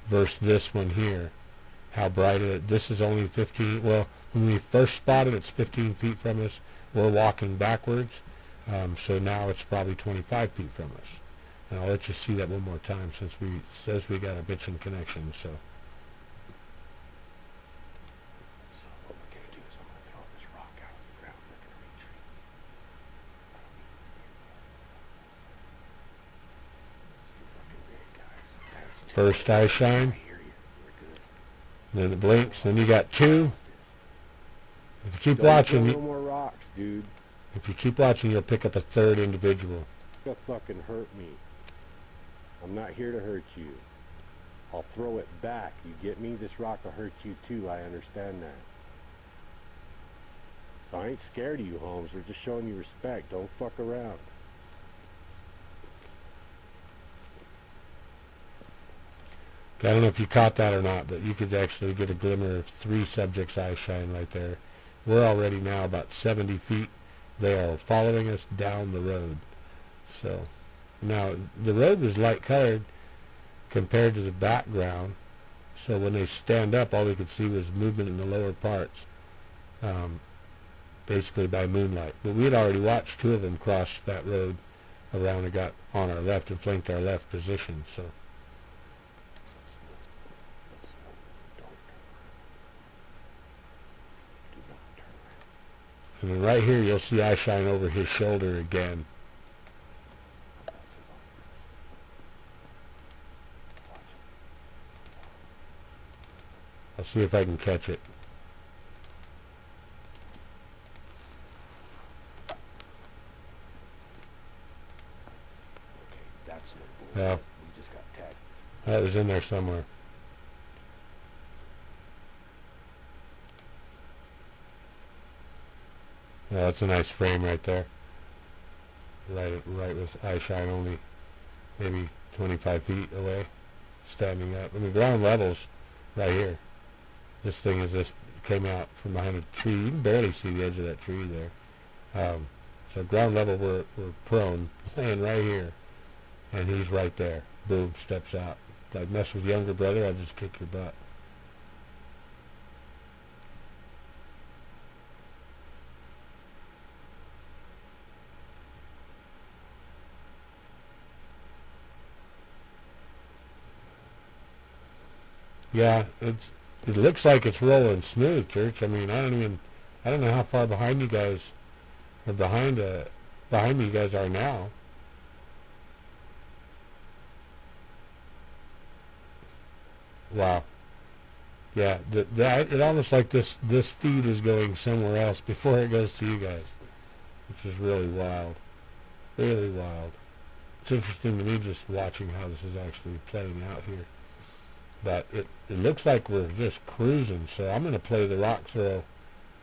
versus this one here. How bright it is. This is only 15. Well, when we first spotted it's 15 feet from us. We're walking backwards. So now it's probably 25 feet from us. And I'll let you see that one more time since we got a bitchin' connection. So What we're going to do is I'm going to throw this rock out of the ground. We're going to retreat. It's too fucking big, guys. That's too first eye shine. I hear you. We're good. Then it blinks. Then you got two. If you keep Don't watching, throw no more rocks, dude. if you keep watching, you'll pick up a third individual. You'll fucking hurt me. I'm not here to hurt you. I'll throw it back. You get me? This rock will hurt you too. I understand that. So I ain't scared of you, Holmes. We're just showing you respect. Don't fuck around. I don't know if you caught that or not, but you could actually get a glimmer of three subjects' eye shine right there. We're already now about 70 feet. They are following us down the road. So now the road was light colored compared to the background. So when they stand up, all we could see was movement in the lower parts, basically by moonlight. But we had already watched two of them cross that road around and got on our left and flanked our left position. So. And then right here you'll see eye shine over his shoulder again. I'll see if I can catch it. Okay, that's no bullshit. Yeah. We just got tagged. That was in there somewhere. Yeah, that's a nice frame right there. Right with eye shine only maybe 25 feet away, standing up. I mean, ground level's right here. This came out from behind a tree. You can barely see the edge of that tree there. So ground level, we're prone, laying right here, and he's right there. Boom, steps out. If I'd mess with younger brother, I'd just kick your butt. Yeah, it looks like it's rolling smooth, Church. I mean, I don't know how far behind you guys are behind behind me you guys are now. Wow. Yeah, it almost like this feed is going somewhere else before it goes to you guys, which is really wild. Really wild. It's interesting to me just watching how this is actually playing out here. But it looks like we're just cruising, so I'm going to play the rock throw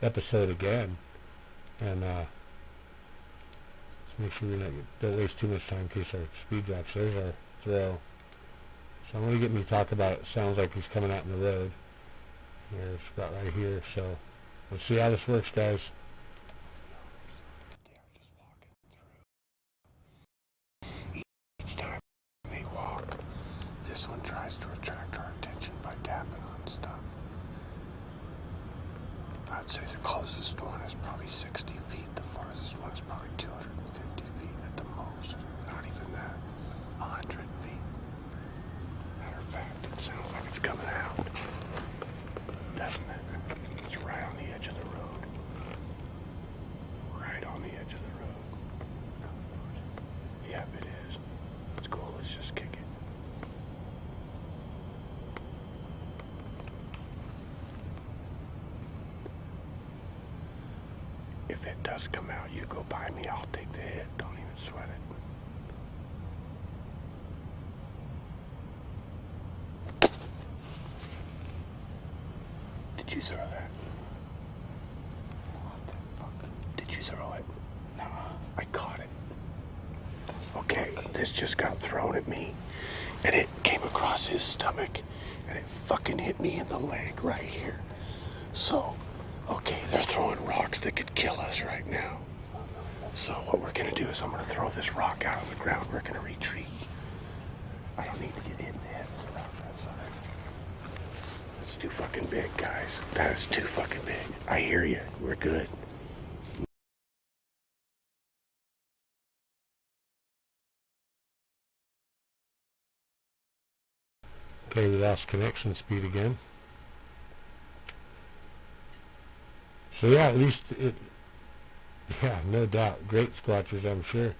episode again. And let's make sure we don't waste too much time in case our speed drops. There's our throw. So I'm going to get me to talk about it. Sounds like he's coming out in the road. There's about right here. So let's see how this works, guys. Each time they walk, this one tries to attract our attention by tapping on stuff. I'd say the closest one is probably 60 feet. The farthest one is probably 250 feet at the most. Not even that. 100 feet. Matter of fact, it sounds like it's coming out. Doesn't it? It's right on the edge of the road. Right on the edge of the road. Yep, it is. It's cool. Let's just kick it. If it does come out, you go by me. I'll take the hit. Don't even sweat it. Did you throw that? What the fuck? Did you throw it? No, I caught it. Okay, this just got thrown at me, and it came across his stomach, and it fucking hit me in the leg right here. So, okay, they're throwing rocks that could kill us right now. So what we're gonna do is I'm gonna throw this rock out on the ground. We're gonna retreat. I don't need to get hit in the head with a rock that size. It's too fucking big, guys. That is too fucking big. I hear you. We're good. Okay, we lost connection speed again. So yeah, at least yeah, no doubt. Great squatchers, I'm sure.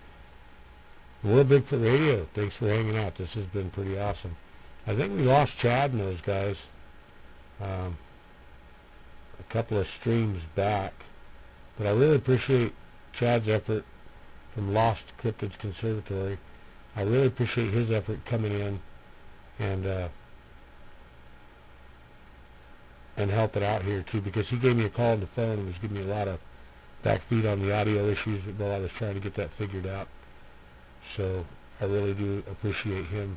World Bigfoot Radio, thanks for hanging out. This has been pretty awesome. I think we lost Chad and those guys a couple of streams back. But I really appreciate Chad's effort from Lost Cryptids Conservatory. I really appreciate his effort coming in and help it out here too, because he gave me a call on the phone and was giving me a lot of backfeed on the audio issues while I was trying to get that figured out. So I really do appreciate him